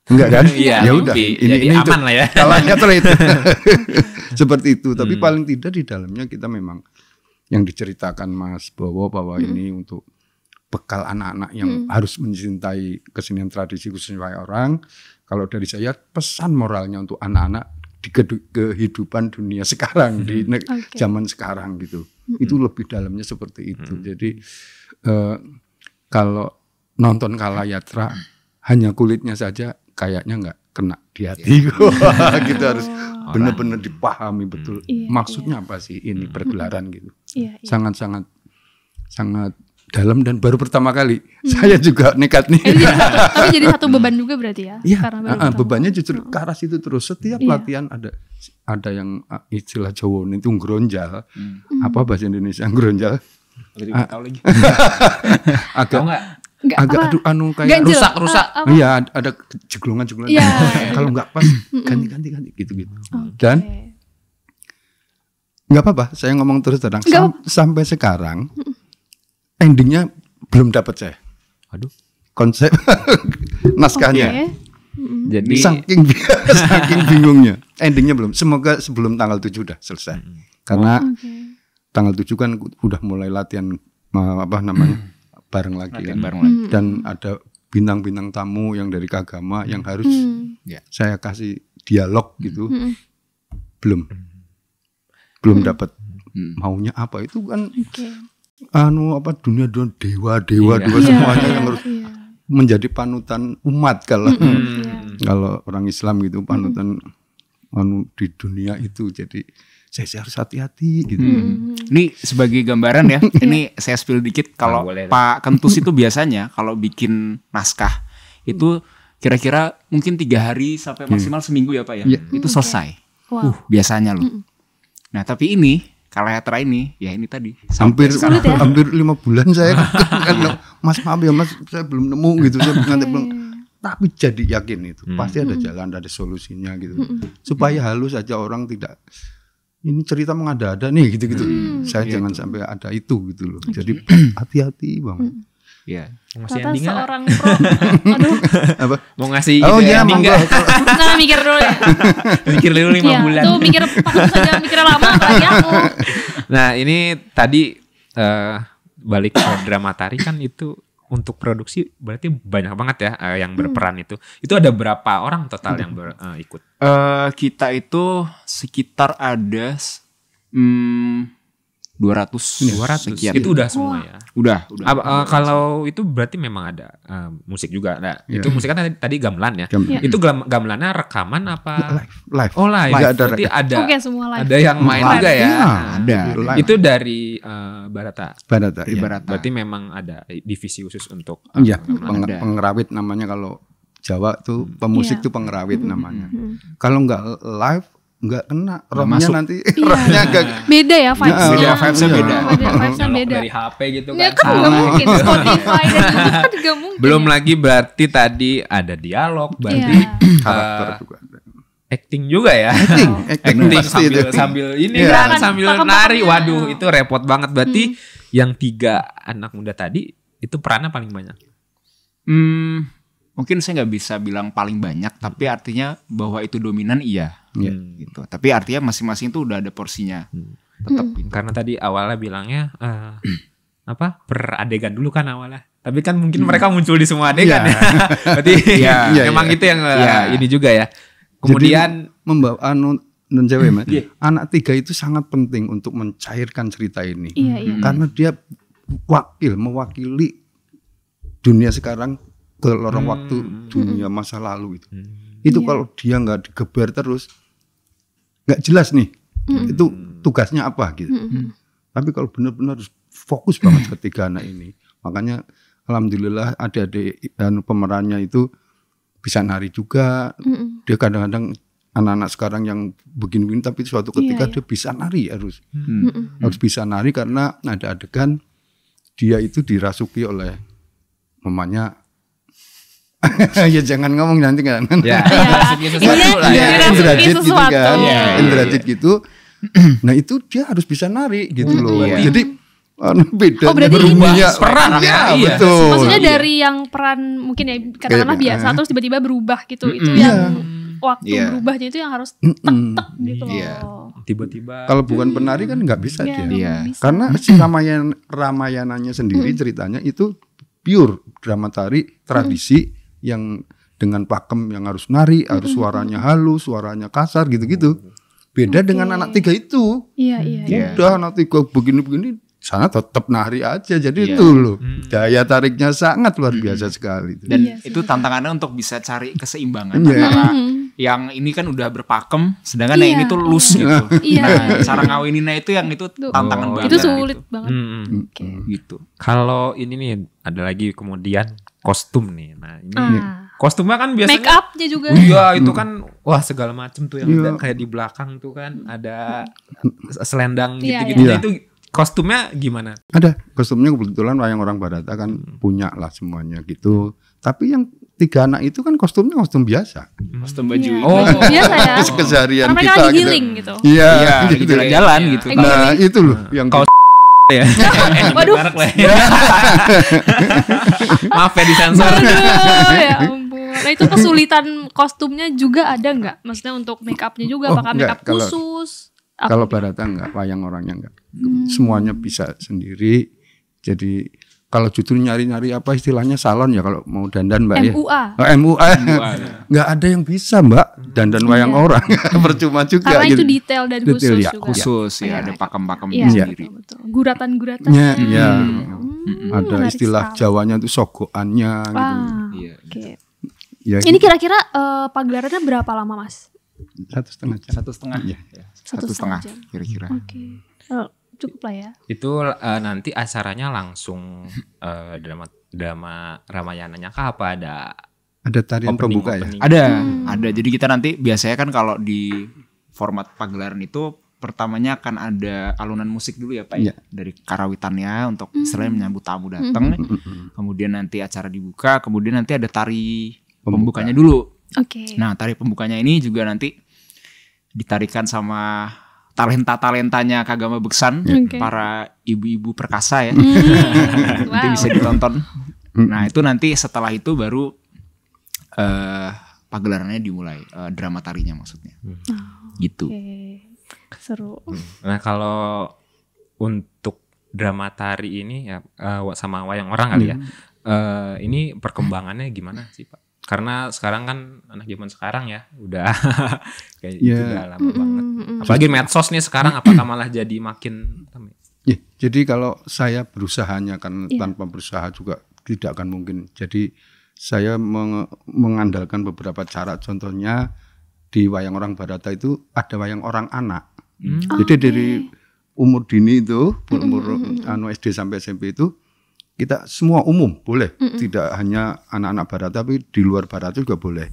Enggak kan? Ya udah. Ini aman lah ya. Kalahnya itu. Seperti itu. Tapi paling tidak di dalamnya kita memang yang diceritakan Mas Bowo bahwa ini untuk bekal anak-anak yang harus mencintai kesenian tradisi khususnya orang. Kalau dari saya pesan moralnya untuk anak-anak di kehidupan dunia sekarang, di zaman sekarang gitu. Itu lebih dalamnya seperti itu. Jadi kalau nonton Kalayatra hanya kulitnya saja kayaknya nggak kena di hati. Gitu harus benar-benar dipahami betul maksudnya apa sih ini pergelaran gitu. Sangat-sangat dalam dan baru pertama kali saya juga nekat nih. Tapi jadi satu beban juga berarti ya? Iya, bebannya justru ke arah situ terus. Setiap latihan ada yang istilah Jawa itu ngronjal. Apa bahasa Indonesia ngronjal? Tahu lagi. Agak kayak rusak. Iya, ada jeglongan. Kalau nggak pas ganti gitu. Dan nggak apa-apa, saya ngomong terus terang. Sampai sekarang endingnya belum dapat saya. Aduh. Konsep naskahnya. Jadi saking bingungnya. Endingnya belum. Semoga sebelum tanggal 7 udah selesai. Karena tanggal 7 kan udah mulai latihan bareng lagi kan. Dan ada bintang-bintang tamu yang dari Kagama yang harus saya kasih dialog gitu. Belum dapat maunya apa itu kan dunia dewa semuanya yang harus menjadi panutan umat kalau orang Islam gitu, panutan di dunia itu. Jadi saya harus hati-hati gitu. Ini sebagai gambaran ya, ini saya spill dikit. Kalau Pak Kentus itu biasanya kalau bikin naskah itu kira-kira mungkin 3 hari sampai maksimal seminggu ya Pak ya. Itu selesai. Biasanya loh. Nah tapi ini Kalayatra ini ya ini tadi hampir 5 bulan saya kan Mas maaf ya Mas, saya belum nemu gitu, saya belum. Tapi jadi yakin itu pasti ada jalan, ada solusinya gitu. Supaya halus saja orang tidak ini cerita mengada-ada nih gitu-gitu. Saya jangan sampai ada itu gitu loh. Jadi hati-hati banget. Iya. Mau ngasih Ternyata ending nggak? seorang pro. Aduh, Apa? Mau ngasih Oh ide iya, ending monggo. nggak? nah mikir dulu ya. Mikir dulu 5 Iya, bulan. tuh mikir Pak Ketut saja mikirnya lama apalagi aku. Nah ini tadi balik ke Drama Tari kan itu untuk produksi berarti banyak banget ya yang berperan itu. Itu ada berapa orang total yang ikut? Kita itu sekitar ada 200 sekian. Itu udah semua ya. Udah. Kalau itu berarti memang ada musik juga. Nah, itu musik kan tadi gamelan ya. Gamelan. Itu gamelannya rekaman apa? Live. Oh live. Nggak ada Berarti ada. Oke, semua live. Ada yang main Live. juga ya. Iya, ada. Live. Itu dari Barata. Barata, Di iya. Barata. Berarti memang ada divisi khusus untuk Iya, gamelan. Ada. pengerawit namanya kalau Jawa tuh pemusik Iya. tuh pengerawit namanya. Kalau nggak live nggak kena rohnya masuk. nanti Iya. rohnya nggak Beda ya vibes-nya. Beda, vibes-nya beda. Vibes-nya Nyolok beda. dari HP gitu Ya kan. kan nggak mungkin Spotify dan YouTube kan nggak mungkin. Belum ya. lagi berarti tadi ada dialog, berarti Iya. karakter juga. acting juga ya. Acting Acting pasti itu. sambil ini Iya. kan Gerakan, sambil pakem-pakemnya. nari. Waduh, itu repot banget. Berarti yang 3 anak muda tadi itu perannya paling banyak. Mungkin saya nggak bisa bilang paling banyak, tapi artinya bahwa itu dominan iya. Iya. Gitu. Tapi artinya masing-masing tuh udah ada porsinya. Tetap gitu. Karena tadi awalnya bilangnya apa? Per adegan dulu kan awalnya. Tapi kan mungkin mereka muncul di semua adegan Iya. ya. Berarti Iya, memang iya. itu yang Iya. ini juga ya. Kemudian jadi, membawa non cewek Mas. Anak 3 itu sangat penting untuk mencairkan cerita ini. Iya, iya. Karena dia mewakili dunia sekarang ke lorong waktu dunia masa lalu itu. Itu kalau dia nggak digeber terus nggak jelas nih. Itu tugasnya apa gitu. Tapi kalau benar-benar harus fokus banget ketiga anak ini. Makanya alhamdulillah adik-adik dan pemerannya itu bisa nari juga. Dia kadang-kadang anak-anak sekarang yang begini-begini tapi suatu ketika Iya, dia bisa nari harus bisa nari karena ada adegan dia itu dirasuki oleh mamanya. Ya jangan ngomong nanti kan. ya, Iya. sesuatu lah ya. Iya. Indrajit gitu sesuatu. kan. Iya. Indrajit gitu. Nah itu dia harus bisa nari gitu loh. Iya. Jadi beda Oh, berarti peran ya, iya. betul. Maksudnya dari yang peran mungkin ya katakanlah Kayak, biasa terus tiba-tiba berubah gitu. Itu Iya. yang waktu Iya. berubahnya itu yang harus tek gitu loh. Iya. Tiba-tiba Kalau bukan penari kan nggak bisa Iya, dia. Iya. bisa. Karena si Ramayananya sendiri ceritanya itu pure drama tari tradisi yang dengan pakem yang harus nari, harus suaranya halus, suaranya kasar gitu-gitu. Beda dengan anak 3 itu. Iya, iya. Iya. Udah anak 3 begini-begini sana tetap nari aja. Jadi Iya. itu loh. Daya tariknya sangat luar biasa sekali itu. Dan Iya sih, itu tantangannya untuk bisa cari keseimbangan Iya. antara yang ini kan udah berpakem, sedangkan yang Iya, ini tuh loose gitu. Iya. Nah, cara ngawininnya itu yang itu tantangan Oh, banget. Itu sulit gitu. banget. Oke. Gitu. Kalau ini nih ada lagi kemudian kostum nih. Nah ini kostumnya kan Make biasanya up-nya juga. iya itu kan wah segala macem tuh yang Iya. ada kayak di belakang tuh kan ada selendang Iya, gitu-gitu. iya. Itu kostumnya gimana? Ada kostumnya kebetulan wayang orang Barata kan punya lah semuanya gitu. Tapi yang 3 anak itu kan kostumnya kostum biasa. Kostum baju. Iya. Oh. Biasa ya. Keseharian Karena mereka kita lagi healing gitu. Iya, Iya, gitu. jalan-jalan gitu. Nah, itu loh yang Kaos ya. Waduh. Merek lah ya. Maaf ya disensor. Aduh, ya ampun. Nah itu kesulitan kostumnya juga ada nggak? Maksudnya untuk make up-nya juga, Oh, apakah enggak. make up khusus? Kalau Barata enggak, wayang orangnya enggak. Semuanya bisa sendiri. Jadi kalau justru nyari-nyari apa istilahnya salon ya kalau mau dandan Mbak ya. MUA. Oh, MUA. Enggak ada yang bisa Mbak dandan wayang orang. Percuma juga Karena gitu. itu detail dan Detail, khusus ya. juga. Khusus Iya. ya, ada pakem-pakemnya Iya, sendiri. betul. Guratan-guratan. Ya, ya. Ada menarik istilah sekali. Jawanya itu sogokannya gitu. Wah, Iya. oke. Ya, Ini kira-kira pagelarannya berapa lama, Mas? 1,5 jam. 1,5 Iya. ya. 1,5 1,5 jam. kira-kira. Oke. Cukup lah ya. Itu nanti acaranya langsung drama Ramayananya kah apa ada Ada tarian opening, pembuka ya. opening? Ada. Jadi kita nanti biasanya kan kalau di format pagelaran itu pertamanya akan ada alunan musik dulu ya Pak ya. Iya. Dari karawitannya untuk istilahnya menyambut tamu datang. Kemudian nanti acara dibuka, kemudian nanti ada tari pembukanya dulu. Oke. Nah, tari pembukanya ini juga nanti ditarikan sama talentanya Kagama Beksan, Oke. para ibu-ibu perkasa ya. Wow. Nanti bisa ditonton. Nah itu nanti setelah itu baru pagelarannya dimulai, drama tarinya maksudnya. Gitu. Oke. Seru. Nah kalau untuk drama tari ini ya sama wayang orang kali ya, ini perkembangannya gimana sih Pak? Karena sekarang kan anak zaman sekarang ya udah kayak itu udah lama banget. Apalagi medsos nih sekarang, apakah malah jadi makin Ya, jadi kalau saya berusahanya kan tanpa berusaha juga tidak akan mungkin. Jadi saya mengandalkan beberapa cara. Contohnya di wayang orang Barata itu ada wayang orang anak. Jadi dari umur dini itu, umur SD sampai SMP itu kita semua umum boleh, tidak hanya anak-anak Barata tapi di luar Barata juga boleh.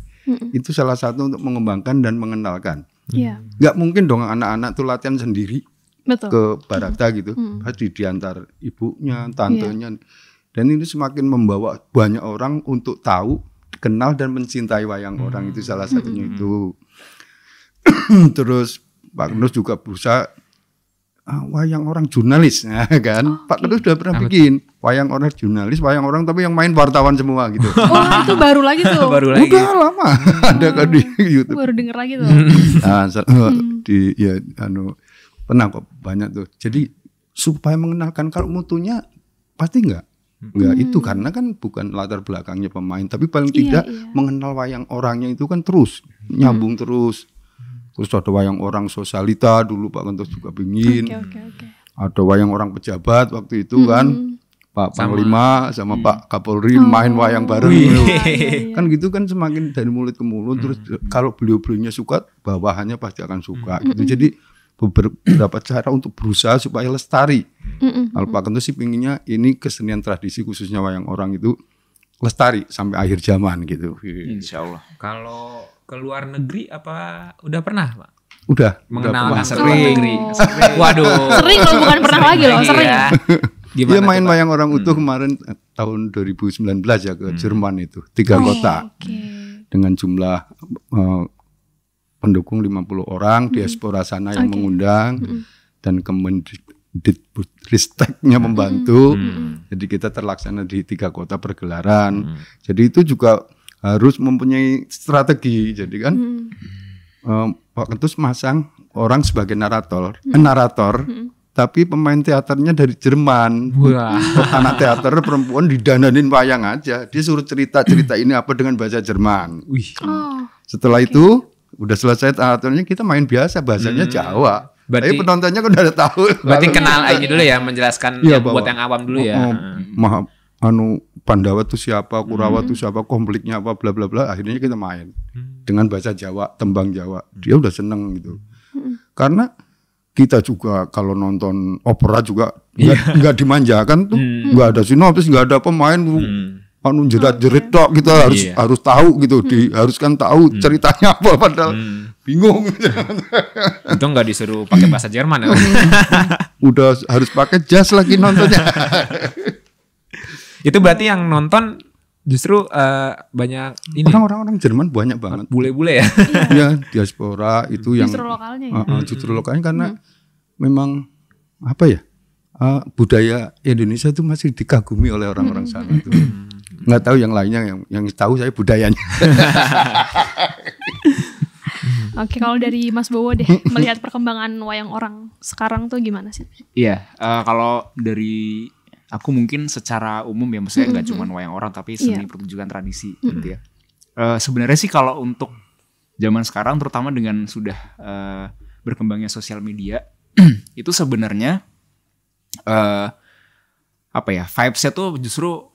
Itu salah satu untuk mengembangkan dan mengenalkan. Iya. Nggak mungkin dong anak-anak tuh latihan sendiri Betul. ke Barata gitu, pasti diantar ibunya, tantenya, dan ini semakin membawa banyak orang untuk tahu, kenal dan mencintai wayang orang, itu salah satunya itu. Terus Pak Kendus juga berusaha wayang orang jurnalis, nah, kan? Pak Kendus sudah pernah bikin wayang orang jurnalis, wayang orang tapi yang main wartawan semua gitu. Oh itu baru lagi tuh. Baru lagi. Udah lama ada kan di YouTube. Baru denger lagi tuh. Nah, di ya pernah kok banyak tuh. Jadi supaya mengenalkan kalau mutunya pasti enggak itu karena kan bukan latar belakangnya pemain, tapi paling tidak mengenal wayang orangnya itu kan terus nyambung terus. Terus ada wayang orang sosialita dulu Pak Kendus juga pingin. Oke. Ada wayang orang pejabat waktu itu kan. Pak Panglima sama Pak Kapolri main wayang bareng. Kan gitu kan semakin dari mulut ke mulut. Terus kalau beliau-beliaunya suka, bawahannya pasti akan suka gitu. Jadi beberapa cara untuk berusaha supaya lestari. Kalau Pak Kendus sih pinginnya ini kesenian tradisi khususnya wayang orang itu lestari sampai akhir zaman gitu. Insya Allah. kalau ke luar negeri apa udah pernah Pak? Udah Mengenalkan pernah. luar negeri. Waduh. Sering loh, bukan pernah lagi loh, sering. Ya. Dia main tuh, Pak? wayang orang utuh kemarin tahun 2019 ya ke Jerman itu 3 kota Oke. dengan jumlah pendukung 50 orang, diaspora sana yang mengundang dan Kemendikbudristeknya membantu. Jadi kita terlaksana di 3 kota pergelaran. Jadi itu juga harus mempunyai strategi. Jadi kan Pak Kendus masang orang sebagai narator, tapi pemain teaternya dari Jerman. Wah. Anak teater perempuan didananin wayang aja. Dia suruh cerita ini apa dengan bahasa Jerman. Wih. Setelah itu udah selesai teaternya, kita main biasa bahasanya Jawa. Berarti- Tapi penontonnya kan udah tahu. Berarti kenal ini dulu ya, menjelaskan Iya, buat bahwa- yang awam dulu ya. Pandawa itu siapa, Kurawa itu siapa, konfliknya apa, bla bla bla. Akhirnya kita main dengan bahasa Jawa, tembang Jawa. Dia udah seneng gitu. Karena kita juga kalau nonton opera juga nggak dimanjakan tuh, nggak ada sinopsis, nggak ada pemain, jerat-jerit tok, kita harus tahu gitu, diharuskan tahu ceritanya apa, padahal bingung. Itu nggak disuruh pakai bahasa Jerman ya. Udah harus pakai jas lagi nontonnya. Itu berarti yang nonton justru banyak ini Orang-orang Jerman banyak banget. bule-bule ya. Ya diaspora itu yang Justru lokalnya ya. justru lokalnya karena memang apa ya, budaya Indonesia itu masih dikagumi oleh orang-orang sana itu. Nggak tahu yang lainnya, yang tahu saya budayanya. Oke, kalau dari Mas Bowo deh, melihat perkembangan wayang orang sekarang tuh gimana sih? Iya, kalau dari aku mungkin secara umum ya, maksudnya nggak cuma wayang orang tapi seni pertunjukan tradisi gitu ya. Sebenarnya sih kalau untuk zaman sekarang, terutama dengan sudah berkembangnya sosial media, itu sebenarnya apa ya, vibes-nya tuh justru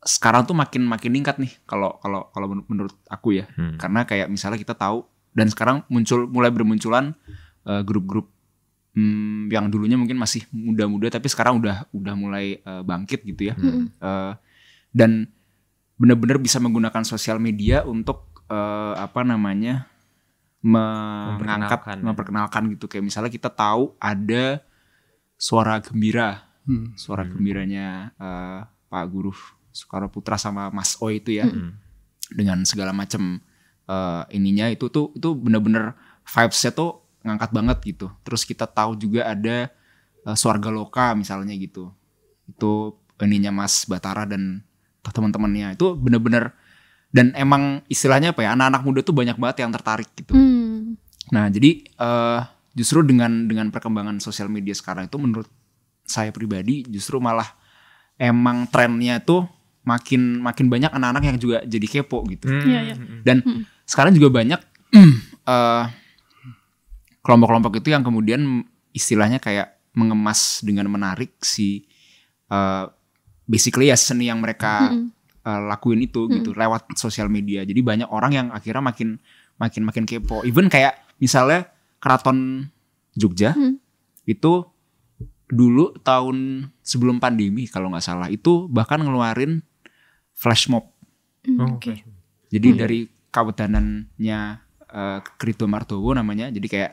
sekarang tuh makin meningkat nih kalau menurut aku ya. Karena kayak misalnya kita tahu dan sekarang mulai bermunculan grup-grup yang dulunya mungkin masih muda-muda tapi sekarang udah mulai bangkit gitu ya. Dan benar-benar bisa menggunakan sosial media untuk memperkenalkan gitu. Kayak misalnya kita tahu ada suara gembira, suara gembiranya Pak Guru Soekarno Putra sama Mas Oi itu ya, dengan segala macam ininya itu benar-benar vibes-nya tuh ngangkat banget gitu. Terus kita tahu juga ada Swarga Loka misalnya gitu. Itu ininya Mas Batara dan teman-temannya. Itu bener-bener, dan emang istilahnya apa ya, anak-anak muda tuh banyak banget yang tertarik gitu. Nah jadi justru dengan perkembangan sosial media sekarang itu menurut saya pribadi justru malah emang trennya tuh makin banyak anak-anak yang juga jadi kepo gitu. Dan sekarang juga banyak kelompok-kelompok itu yang kemudian istilahnya kayak mengemas dengan menarik si basically ya seni yang mereka lakuin itu gitu lewat sosial media. Jadi banyak orang yang akhirnya makin kepo. Even kayak misalnya Keraton Jogja itu dulu tahun sebelum pandemi kalau nggak salah itu bahkan ngeluarin flash mob. Jadi dari kawedanannya Krito Martowo namanya. Jadi kayak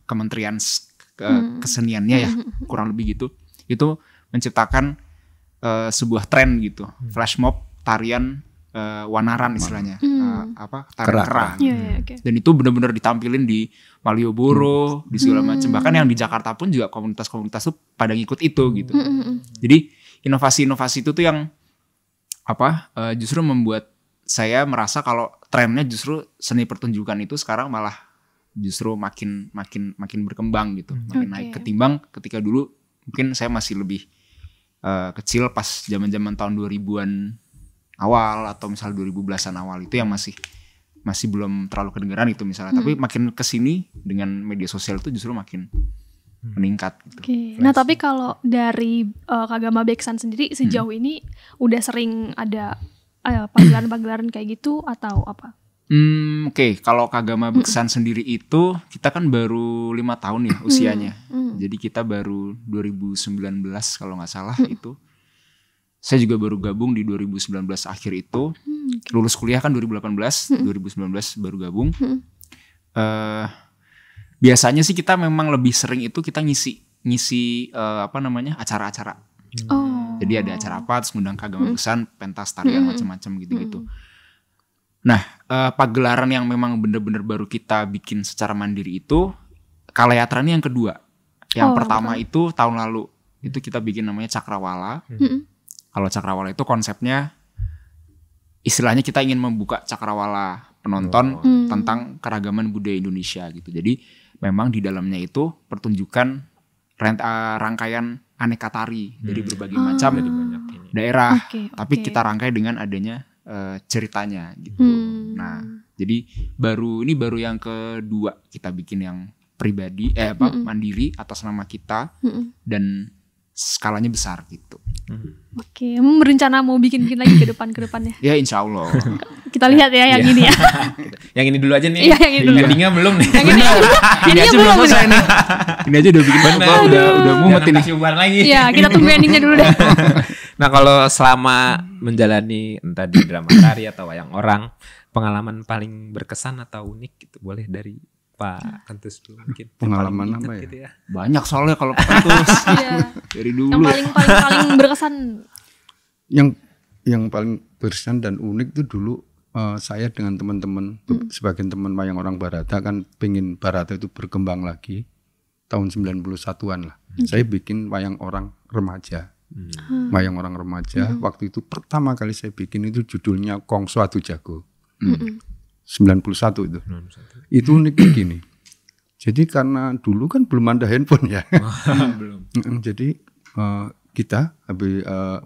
kementerian keseniannya ya kurang lebih gitu. Itu menciptakan sebuah tren gitu, flash mob tarian wanaran istilahnya, tarian kerang. Dan itu benar-benar ditampilin di Malioboro, di segala macam. Bahkan yang di Jakarta pun juga komunitas-komunitas tuh pada ngikut itu gitu. Jadi inovasi-inovasi itu tuh yang justru membuat saya merasa kalau trennya justru seni pertunjukan itu sekarang malah justru makin berkembang gitu, makin naik ketimbang ketika dulu mungkin saya masih lebih kecil pas zaman-zaman tahun 2000-an awal atau misal 2010-an awal itu yang masih belum terlalu kedengeran itu misalnya. Tapi makin kesini dengan media sosial itu justru makin meningkat gitu. Nah tapi kalau dari Kagama Beksan sendiri sejauh ini udah sering ada pagelaran-pagelaran kayak gitu atau apa? Kalau Kagama Beksan sendiri itu kita kan baru 5 tahun ya usianya. Jadi kita baru 2019 kalau nggak salah itu. Saya juga baru gabung di 2019 akhir itu. Lulus kuliah kan 2018, 2019 baru gabung. Biasanya sih kita memang lebih sering itu kita ngisi acara-acara. Jadi ada acara apa terus ngundang Kagama Beksan, pentas tarian macam-macam gitu-gitu. Nah, pagelaran yang memang benar-benar baru kita bikin secara mandiri itu Kalayatrani yang kedua. Yang pertama itu tahun lalu. Itu kita bikin namanya Cakrawala. Kalau Cakrawala itu konsepnya istilahnya kita ingin membuka cakrawala penonton tentang keragaman budaya Indonesia gitu. Jadi memang di dalamnya itu pertunjukan rangkaian aneka tari dari berbagai macam daerah. Tapi kita rangkai dengan adanya ceritanya gitu. Nah, jadi baru yang kedua kita bikin yang pribadi mandiri atas nama kita dan skalanya besar gitu. Berencana mau bikin lagi ke depannya. Ya insya Allah. Kita lihat ya yang ini ya. Yang ini dulu aja nih. Iya, yang ini dulu. Endingnya belum nih. Ini aja belum selesai nih. Ini aja udah bikin udah mumet ini. Kasih bubar lagi. Iya, kita tunggu endingnya dulu deh. Nah kalau selama menjalani entah di drama tari atau wayang orang, pengalaman paling berkesan atau unik gitu boleh dari Pak Kentus dulu mungkin. Pengalaman apa ya? Gitu ya? Banyak soalnya kalau Pak Kentus. Dari dulu. Yang paling berkesan. Yang paling berkesan dan unik itu dulu saya dengan teman-teman sebagian teman wayang orang Barata kan pengen Barata itu berkembang lagi tahun 91-an lah. Saya bikin wayang orang remaja. Wayang orang remaja waktu itu pertama kali saya bikin itu judulnya Kongso Adu Jago. 91 itu. Itu uniknya gini. Jadi karena dulu kan belum ada handphone ya. Belum. Jadi kita habis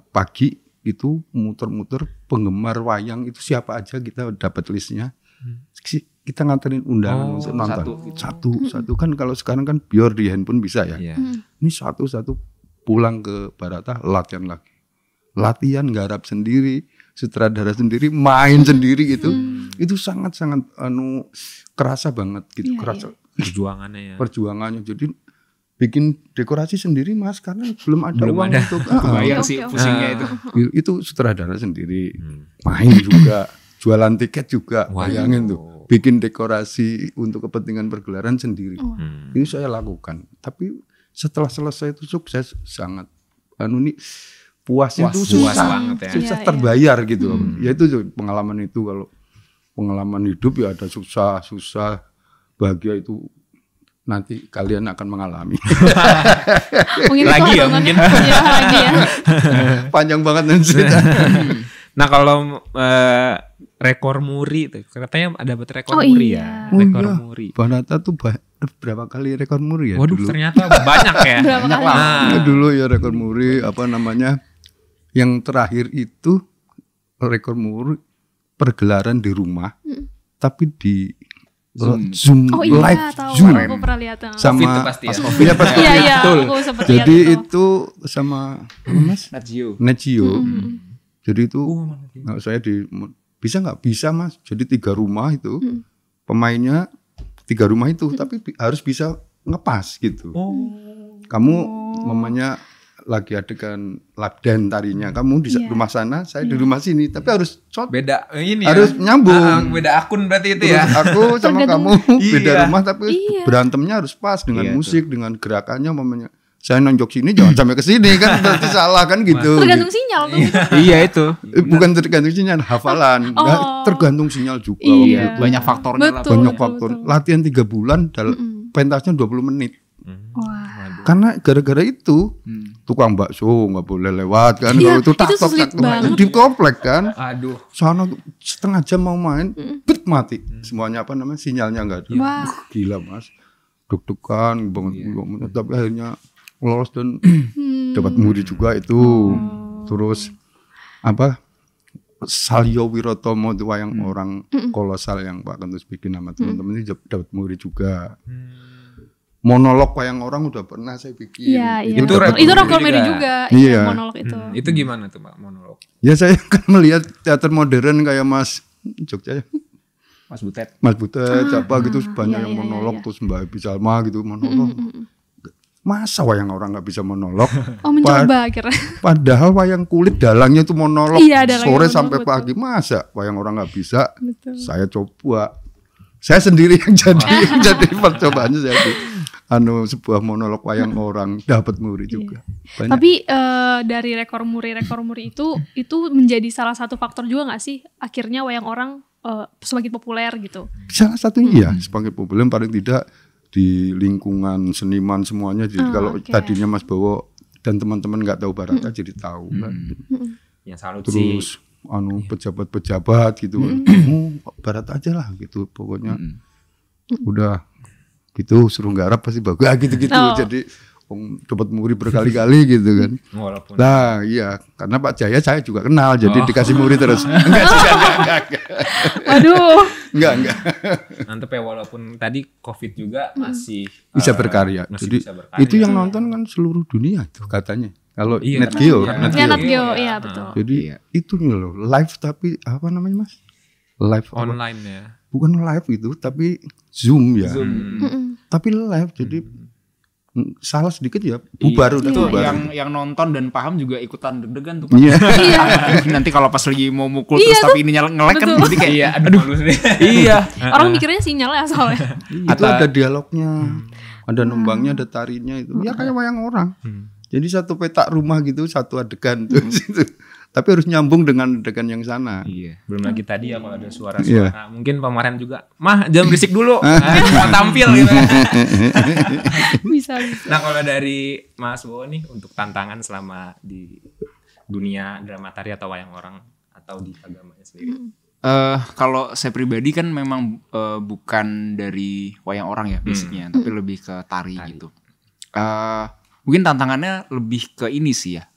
pagi itu muter-muter penggemar wayang itu siapa aja kita dapat listnya. Kita nganterin undangan untuk nonton. Satu kan kalau sekarang kan biar di handphone bisa ya. Ini satu-satu pulang ke Barata latihan lagi. Latihan garap sendiri, sutradara sendiri, main sendiri gitu. Itu sangat-sangat kerasa banget gitu, kerasa perjuangannya. Jadi bikin dekorasi sendiri Mas karena belum ada uang untuk kebayang sih pusingnya itu. Itu sutradara sendiri, main juga, jualan tiket juga, bayangin tuh. Bikin dekorasi untuk kepentingan pergelaran sendiri. Ini saya lakukan. Tapi setelah selesai itu sukses sangat puasnya itu susah terbayar gitu. Ya itu pengalaman itu. Kalau pengalaman hidup ya ada susah, bahagia itu nanti kalian akan mengalami. Mungkin Lagi itu ya, hitungannya. mungkin. Iya, lagi ya. Panjang banget nanti cerita. Nah kalau rekor muri tuh katanya dapat rekor Oh, muri iya. ya. Rekor iya. muri. Barata tuh berapa kali rekor muri ya Waduh dulu? ternyata banyak ya. Berapa kali? Ya, dulu ya rekor muri apa namanya? Yang terakhir itu rekor muri pergelaran di rumah, tapi di Zoom Oh iya, live tahu. Zoom Aku pernah lihat. sama Covid tuh pasti ya. Iya, pas Iya, Covid, iya, betul. aku sempat lihat Jadi itu. itu sama apa, Mas Nat Geo. Netgeo. Jadi itu saya bisa nggak bisa Mas. Jadi 3 rumah itu pemainnya 3 rumah itu, tapi harus bisa ngepas gitu. Kamu mamanya lagi adegan lap dance tarinya, kamu di rumah sana, saya di rumah sini, tapi harus Beda ini harus ya. nyambung. Beda akun berarti itu Terus ya. aku sama Tergantung- kamu beda Iya. rumah, tapi Iya. berantemnya harus pas dengan Iya, musik, dengan gerakannya mamanya. Saya nonjok sini jangan sampai ke sini kan berarti salah kan gitu. Tergantung sinyal tuh. Iya itu. Bukan tergantung sinyal, hafalan. Oh. Nah, tergantung sinyal juga. Iya. waktu itu. Banyak faktornya lah. Betul. Banyak faktor. Latihan 3 bulan pentasnya 20 menit. Wah. Karena gara-gara itu tukang bakso nggak boleh lewat kan. Iya, Kalau itu itu sulit banget. di komplek kan. Aduh. Sana setengah jam mau main, bet mati. Semuanya apa namanya sinyalnya nggak ada. Wah. Gila Mas. Deg-degan banget. Tapi akhirnya lolos dan dapat muri juga itu. Terus apa? Salyo Wirotomo itu wayang orang kolosal yang Pak Kentus bikin sama teman-teman ini dapat muri juga. Monolog wayang orang udah pernah saya bikin. Iya, iya. Itu betul. rekor Itu muri rekor muri juga. juga. Iya. Iya, monolog itu. Itu gimana tuh Pak monolog? Ya saya kan melihat teater modern kayak Mas Jogja ya. Mas Butet. Mas Butet, siapa gitu banyak iya, yang iya, monolog iya. terus Mbak Ebi Salma gitu monolog. Masa wayang orang nggak bisa monolog? Oh, mencoba akhirnya. Padahal wayang kulit dalangnya itu monolog Iya, dalangnya sore monolog, sampai betul. pagi. Masa wayang orang nggak bisa? Betul. Saya coba. Saya sendiri yang jadi percobaannya jadi sebuah monolog wayang orang dapat muri juga. Banyak. Tapi dari rekor muri itu menjadi salah satu faktor juga nggak sih akhirnya wayang orang semakin populer gitu. Salah satunya ya sebagai populer paling tidak di lingkungan seniman semuanya. Jadi kalau oke. tadinya Mas Bowo dan teman-teman nggak tahu Barata jadi tahu kan. Yang salut Terus sih. pejabat-pejabat gitu. Barata aja lah gitu pokoknya. Udah gitu suruh garap pasti bagus gitu-gitu. Oh. Jadi dapat muri berkali-kali gitu kan. Walaupun Nah iya karena Pak Jaya saya juga kenal jadi dikasih muri terus. Enggak juga enggak. Waduh. Enggak. mantep ya walaupun tadi Covid juga masih Bisa berkarya. masih Jadi bisa berkarya. itu yang nonton kan seluruh dunia tuh katanya. Kalau Iya, Netgeo, karena- Ya, Nat Geo, Geo, ya. iya betul. Jadi itu loh live tapi apa namanya Mas? Live apa? online ya. Bukan live itu tapi Zoom ya. Tapi live jadi salah sedikit ya bubar udah Itu bubar. yang nonton dan paham juga ikutan deg-degan tuh. Iya. Nanti kalau pas lagi mau mukul terus tapi ini ngelek kan Betul. jadi kayak Iya, aduh malu sih. iya. Orang mikirnya sinyalnya soalnya. Itu ada dialognya, ada numbangnya, ada tarinya itu. Ya kayak wayang orang. Jadi satu petak rumah gitu, satu adegan terus itu. Tapi harus nyambung dengan adegan yang sana. Iya. Belum lagi tadi ya kalau ada suara-suara. Mungkin pemeran juga, "Mah, jangan berisik dulu." Ah. Mau tampil gitu. Bisa. Nah, kalau dari Mas Bowo nih untuk tantangan selama di dunia drama tari atau wayang orang atau di agamanya sendiri. Kalau saya pribadi kan memang bukan dari wayang orang ya basicnya, tapi lebih ke tari gitu. Mungkin tantangannya lebih ke ini sih ya,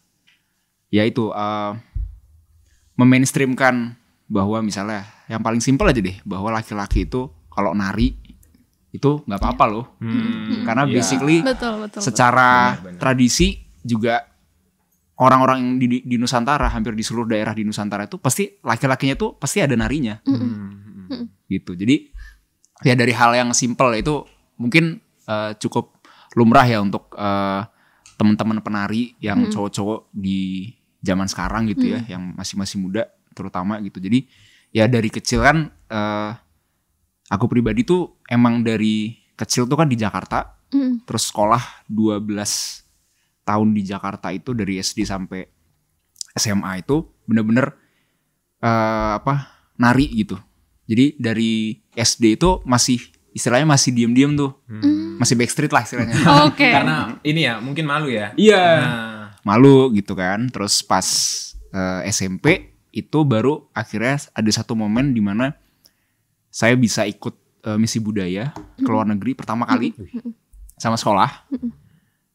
yaitu memainstreamkan bahwa misalnya yang paling simpel aja deh, bahwa laki-laki itu kalau nari itu nggak apa-apa loh, karena Iya. basically Betul. secara Benar. tradisi juga orang-orang yang di Nusantara, hampir di seluruh daerah di Nusantara itu pasti laki-lakinya tuh pasti ada narinya. Gitu. Jadi ya dari hal yang simpel itu mungkin cukup lumrah ya untuk teman-teman penari yang cowok-cowok di zaman sekarang gitu ya, yang masih muda terutama gitu. Jadi ya dari kecil kan aku pribadi tuh emang dari kecil tuh kan di Jakarta, terus sekolah 12 tahun di Jakarta itu dari SD sampai SMA itu bener-bener nari gitu. Jadi dari SD itu masih istilahnya masih diem-diem tuh. Masih backstreet lah istilahnya. Oke. Karena ini ya mungkin malu ya. Iya. Nah, Malu gitu kan. Terus pas SMP itu baru akhirnya ada satu momen di mana saya bisa ikut misi budaya ke luar negeri pertama kali sama sekolah.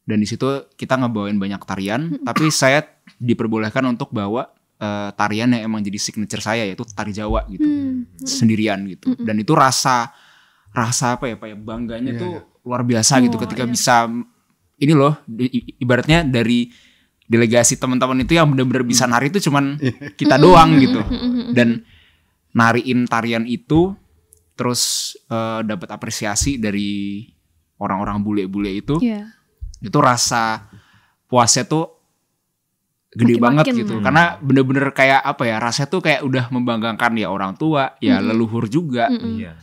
Dan di situ kita ngebawain banyak tarian, tapi saya diperbolehkan untuk bawa tarian yang emang jadi signature saya, yaitu tari Jawa gitu. Sendirian gitu. Dan itu rasa apa ya bangganya tuh luar biasa gitu ketika bisa ini loh ibaratnya dari delegasi teman-teman itu yang benar-benar bisa nari itu cuman kita doang gitu. Dan nariin tarian itu terus dapat apresiasi dari orang-orang bule-bule itu. Itu rasa puasnya tuh gede banget gitu. Karena bener-bener kayak apa ya, rasanya tuh kayak udah membanggakan ya orang tua, ya leluhur juga,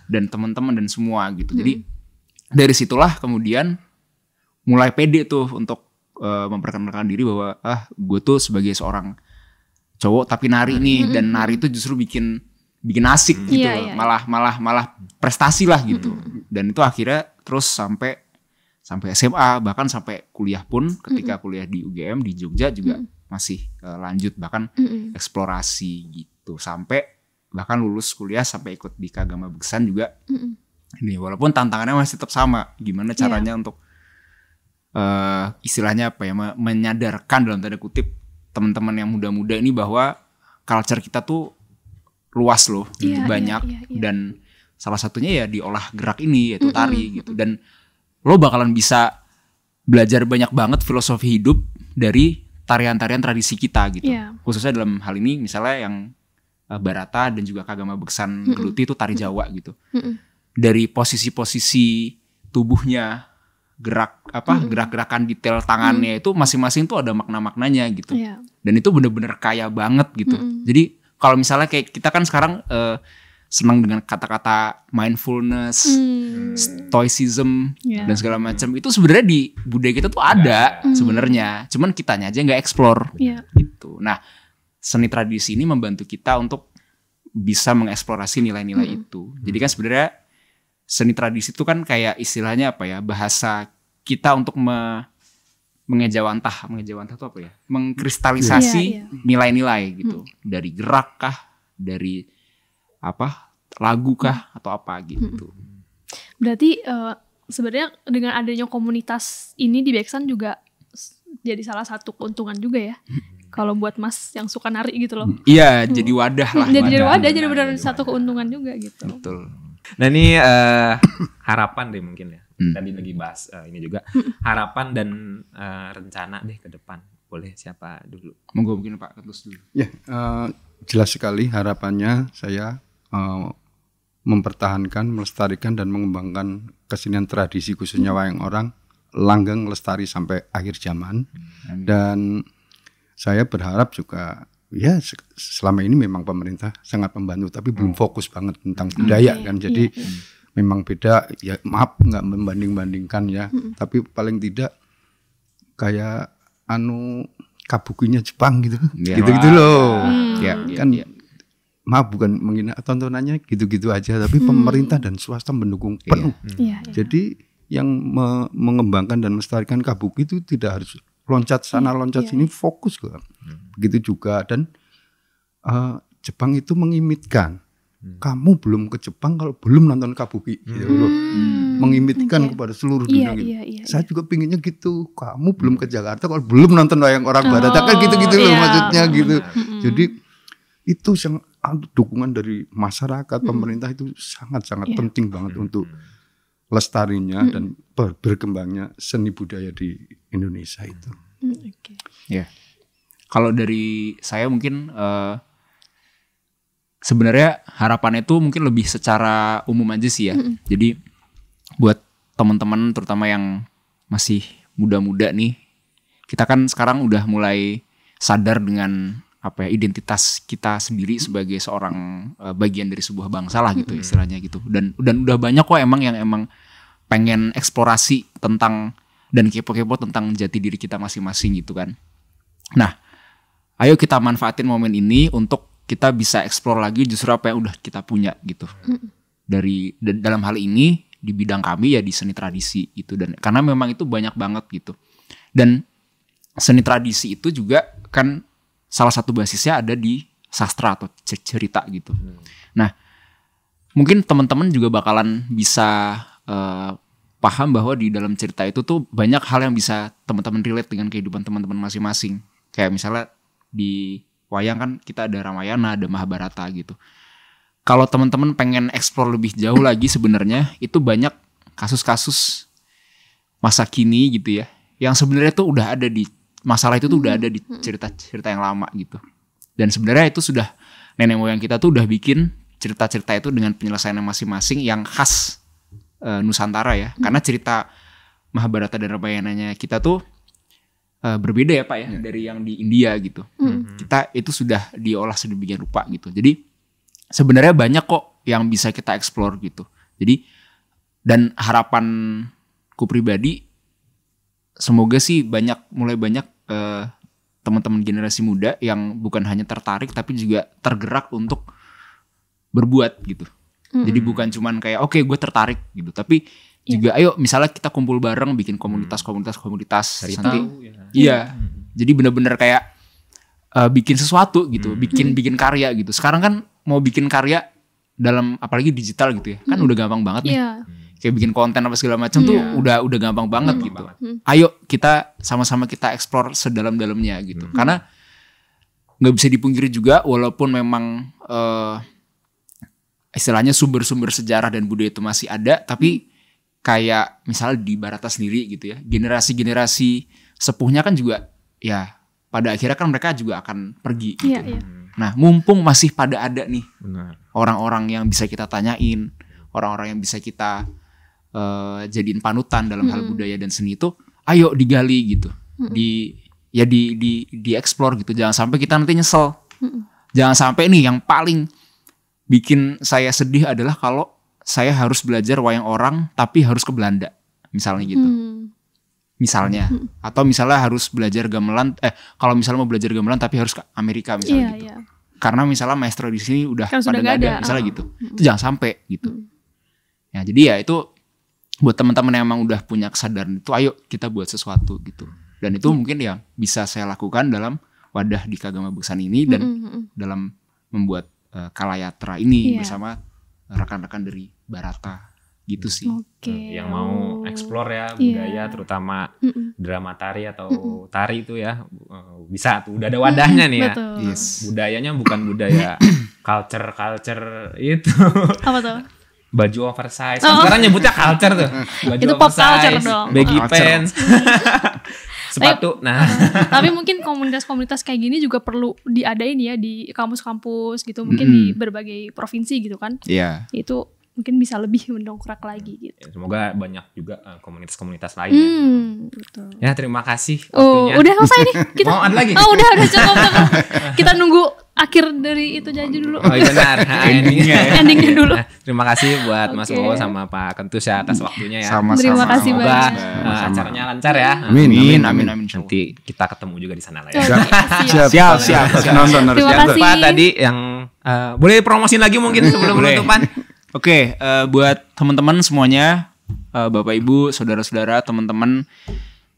dan teman-teman dan semua gitu. Jadi dari situlah kemudian mulai pede tuh untuk memperkenalkan diri bahwa gue tuh sebagai seorang cowok tapi nari nih, dan nari itu justru bikin asik gitu. Malah prestasi lah gitu. Dan itu akhirnya terus sampai SMA, bahkan sampai kuliah pun ketika kuliah di UGM di Jogja juga masih lanjut bahkan eksplorasi gitu, sampai bahkan lulus kuliah sampai ikut di Kagama Beksan juga. Ini walaupun tantangannya masih tetap sama, gimana caranya untuk istilahnya apa ya, menyadarkan dalam tanda kutip teman-teman yang muda-muda ini bahwa culture kita tuh luas loh, banyak. Dan salah satunya ya diolah gerak ini, yaitu tari gitu. Dan lo bakalan bisa belajar banyak banget filosofi hidup dari tarian-tarian tradisi kita gitu. Khususnya dalam hal ini misalnya yang Barata dan juga Kagama Beksan Geluti itu tari Jawa gitu. Dari posisi-posisi tubuhnya, gerak-gerakan detail tangannya itu masing-masing tuh ada makna-maknanya gitu. Dan itu bener-bener kaya banget gitu. Jadi kalau misalnya kayak kita kan sekarang senang dengan kata-kata mindfulness, stoicism, dan segala macam. Itu sebenarnya di budaya kita tuh ada sebenarnya. Cuman kitanya aja nggak explore gitu. Nah, seni tradisi ini membantu kita untuk bisa mengeksplorasi nilai-nilai itu. Jadi kan sebenarnya seni tradisi itu kan kayak istilahnya apa ya, bahasa kita untuk mengejawantah itu apa ya? Mengkristalisasi nilai-nilai gitu. Dari gerak kah, dari lagu kah atau apa gitu. Berarti sebenarnya dengan adanya komunitas ini di Beksan juga jadi salah satu keuntungan juga ya. Kalau buat Mas yang suka nari gitu loh. Iya, jadi wadah lah. Jadi wadah, jadi benar satu keuntungan juga gitu. Betul. Nah ini harapan deh mungkin ya. Tadi lagi bahas ini juga. Harapan dan rencana deh ke depan. Boleh siapa dulu? Monggo mungkin Pak Ketus dulu. Ya, jelas sekali harapannya saya mempertahankan, melestarikan dan mengembangkan kesenian tradisi khususnya wayang orang langgeng lestari sampai akhir zaman. Dan saya berharap juga ya selama ini memang pemerintah sangat membantu tapi belum fokus banget tentang budaya kan. Jadi memang beda ya, maaf nggak membanding-bandingkan ya, tapi paling tidak kayak kabukinya Jepang gitu. Gitu-gitu loh. Maaf bukan menghina tontonannya gitu-gitu aja, tapi pemerintah dan swasta mendukung penuh. Jadi yang mengembangkan dan melestarikan kabuki itu tidak harus loncat sana loncat sini, fokus kok. Begitu juga dan Jepang itu mengimitkan. Kamu belum ke Jepang kalau belum nonton kabuki gitu loh. Mengimitkan kepada seluruh dunia gitu. Saya juga pinginnya gitu. Kamu belum ke Jakarta kalau belum nonton wayang orang Barat kan gitu-gitu loh maksudnya gitu. Jadi itu dukungan dari masyarakat, pemerintah itu sangat-sangat penting banget untuk lestarinya dan berkembangnya seni budaya di Indonesia itu. Ya, kalau dari saya mungkin sebenarnya harapannya itu mungkin lebih secara umum aja sih ya. Jadi buat teman-teman terutama yang masih muda-muda nih, kita kan sekarang udah mulai sadar dengan identitas kita sendiri sebagai seorang bagian dari sebuah bangsa lah gitu istilahnya gitu. Dan udah banyak kok yang emang pengen eksplorasi tentang dan kepo-kepo tentang jati diri kita masing-masing gitu kan. Nah, ayo kita manfaatin momen ini untuk kita bisa eksplor lagi justru apa yang udah kita punya gitu. Dalam hal ini di bidang kami ya di seni tradisi gitu, dan karena memang itu banyak banget gitu. Dan seni tradisi itu juga kan salah satu basisnya ada di sastra atau cerita gitu. Nah, mungkin teman-teman juga bakalan bisa paham bahwa di dalam cerita itu tuh banyak hal yang bisa teman-teman relate dengan kehidupan teman-teman masing-masing. Kayak misalnya di wayang kan kita ada Ramayana, ada Mahabharata gitu. Kalau teman-teman pengen explore lebih jauh lagi sebenarnya itu banyak kasus-kasus masa kini gitu ya, yang sebenarnya tuh udah ada di masalah itu tuh udah ada di cerita-cerita yang lama gitu. Dan sebenarnya itu sudah nenek moyang kita tuh udah bikin cerita-cerita itu dengan penyelesaian masing-masing yang khas Nusantara ya. Karena cerita Mahabharata dan Ramayananya kita tuh berbeda ya Pak ya dari yang di India gitu. Kita itu sudah diolah sedemikian rupa gitu. Jadi sebenarnya banyak kok yang bisa kita explore gitu. Jadi dan harapanku pribadi semoga sih mulai banyak teman-teman generasi muda yang bukan hanya tertarik tapi juga tergerak untuk berbuat gitu. Jadi bukan cuman kayak oke, gue tertarik gitu, tapi juga ayo misalnya kita kumpul bareng bikin komunitas nanti. Iya. Jadi benar-benar kayak bikin sesuatu gitu, bikin karya gitu. Sekarang kan mau bikin karya dalam apalagi digital gitu ya, kan udah gampang banget nih. Kayak bikin konten apa segala macam tuh udah gampang banget gitu. Ayo kita sama-sama kita explore sedalam-dalamnya gitu. Karena nggak bisa dipungkiri juga walaupun memang istilahnya sumber-sumber sejarah dan budaya itu masih ada, tapi kayak misalnya di Barata sendiri gitu ya, generasi-generasi sepuhnya kan juga ya pada akhirnya kan mereka juga akan pergi gitu. Nah mumpung masih pada ada nih orang-orang yang bisa kita tanyain, orang-orang yang bisa kita jadiin panutan dalam hal budaya dan seni itu, ayo digali gitu, di explore gitu. Jangan sampai kita nanti nyesel. Jangan sampai nih yang paling bikin saya sedih adalah kalau saya harus belajar wayang orang tapi harus ke Belanda misalnya gitu. Misalnya atau misalnya harus belajar gamelan kalau misalnya mau belajar gamelan tapi harus ke Amerika misalnya gitu. Karena misalnya maestro di sini udah kan pada nggak ada misalnya gitu. Itu jangan sampai gitu. Ya jadi ya itu buat teman-teman yang emang udah punya kesadaran itu, ayo kita buat sesuatu gitu. Dan itu mungkin ya bisa saya lakukan dalam wadah di Kagama Beksan ini dan dalam membuat Kalayatra ini bersama rekan-rekan dari Barata gitu sih. Yang mau explore ya budaya terutama drama tari atau tari itu ya bisa tuh, udah ada wadahnya nih ya. Budayanya bukan budaya culture itu. Apa tuh? Baju oversize. Sekarang nyebutnya culture tuh. Baju itu pop culture dong. Baggy pants. Sepatu. Tapi mungkin komunitas-komunitas kayak gini juga perlu diadain ya di kampus-kampus gitu, mungkin di berbagai provinsi gitu kan. Iya. Itu mungkin bisa lebih mendongkrak lagi gitu. Semoga banyak juga komunitas-komunitas lain. Betul. Ya terima kasih waktunya. Udah selesai nih kita. Mau ada lagi? Udah cukup. Kita nunggu akhir dari itu janji dulu. Oh iya benar. Endingnya dulu. Terima kasih buat Mas Bowo sama Pak Kentus ya atas waktunya ya. Sama-sama. Terima kasih banyak. Acaranya lancar ya. Amin. Nanti kita ketemu juga di sana lah ya. Siap. Nonton harus. Terima kasih. Pak tadi yang boleh promosiin lagi mungkin sebelum penutupan. Oke, buat teman-teman semuanya, Bapak Ibu, saudara-saudara, teman-teman,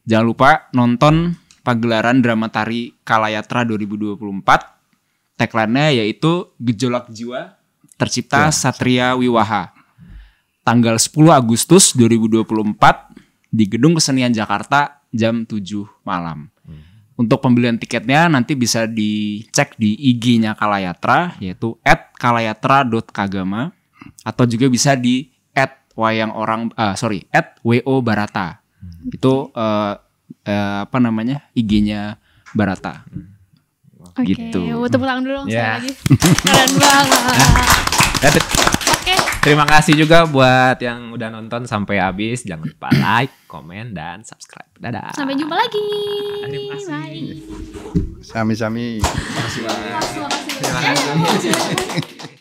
jangan lupa nonton pagelaran drama tari Kalayatra 2024. Tagline-nya yaitu Gejolak Jiwa Tercipta Satria Wiwaha. Tanggal 10 Agustus 2024 di Gedung Kesenian Jakarta jam 7 malam. Untuk pembelian tiketnya nanti bisa dicek di IG-nya Kalayatra yaitu @kalayatra.kagama atau juga bisa di @wo-barata. Itu IG-nya Barata. Gitu. Tepuk tangan dulu sekali lagi. Keren banget. Terima kasih juga buat yang udah nonton sampai habis. Jangan lupa like, komen, dan subscribe. Dadah. Sampai jumpa lagi. Terima kasih. Bye. Sami-sami. Terima kasih.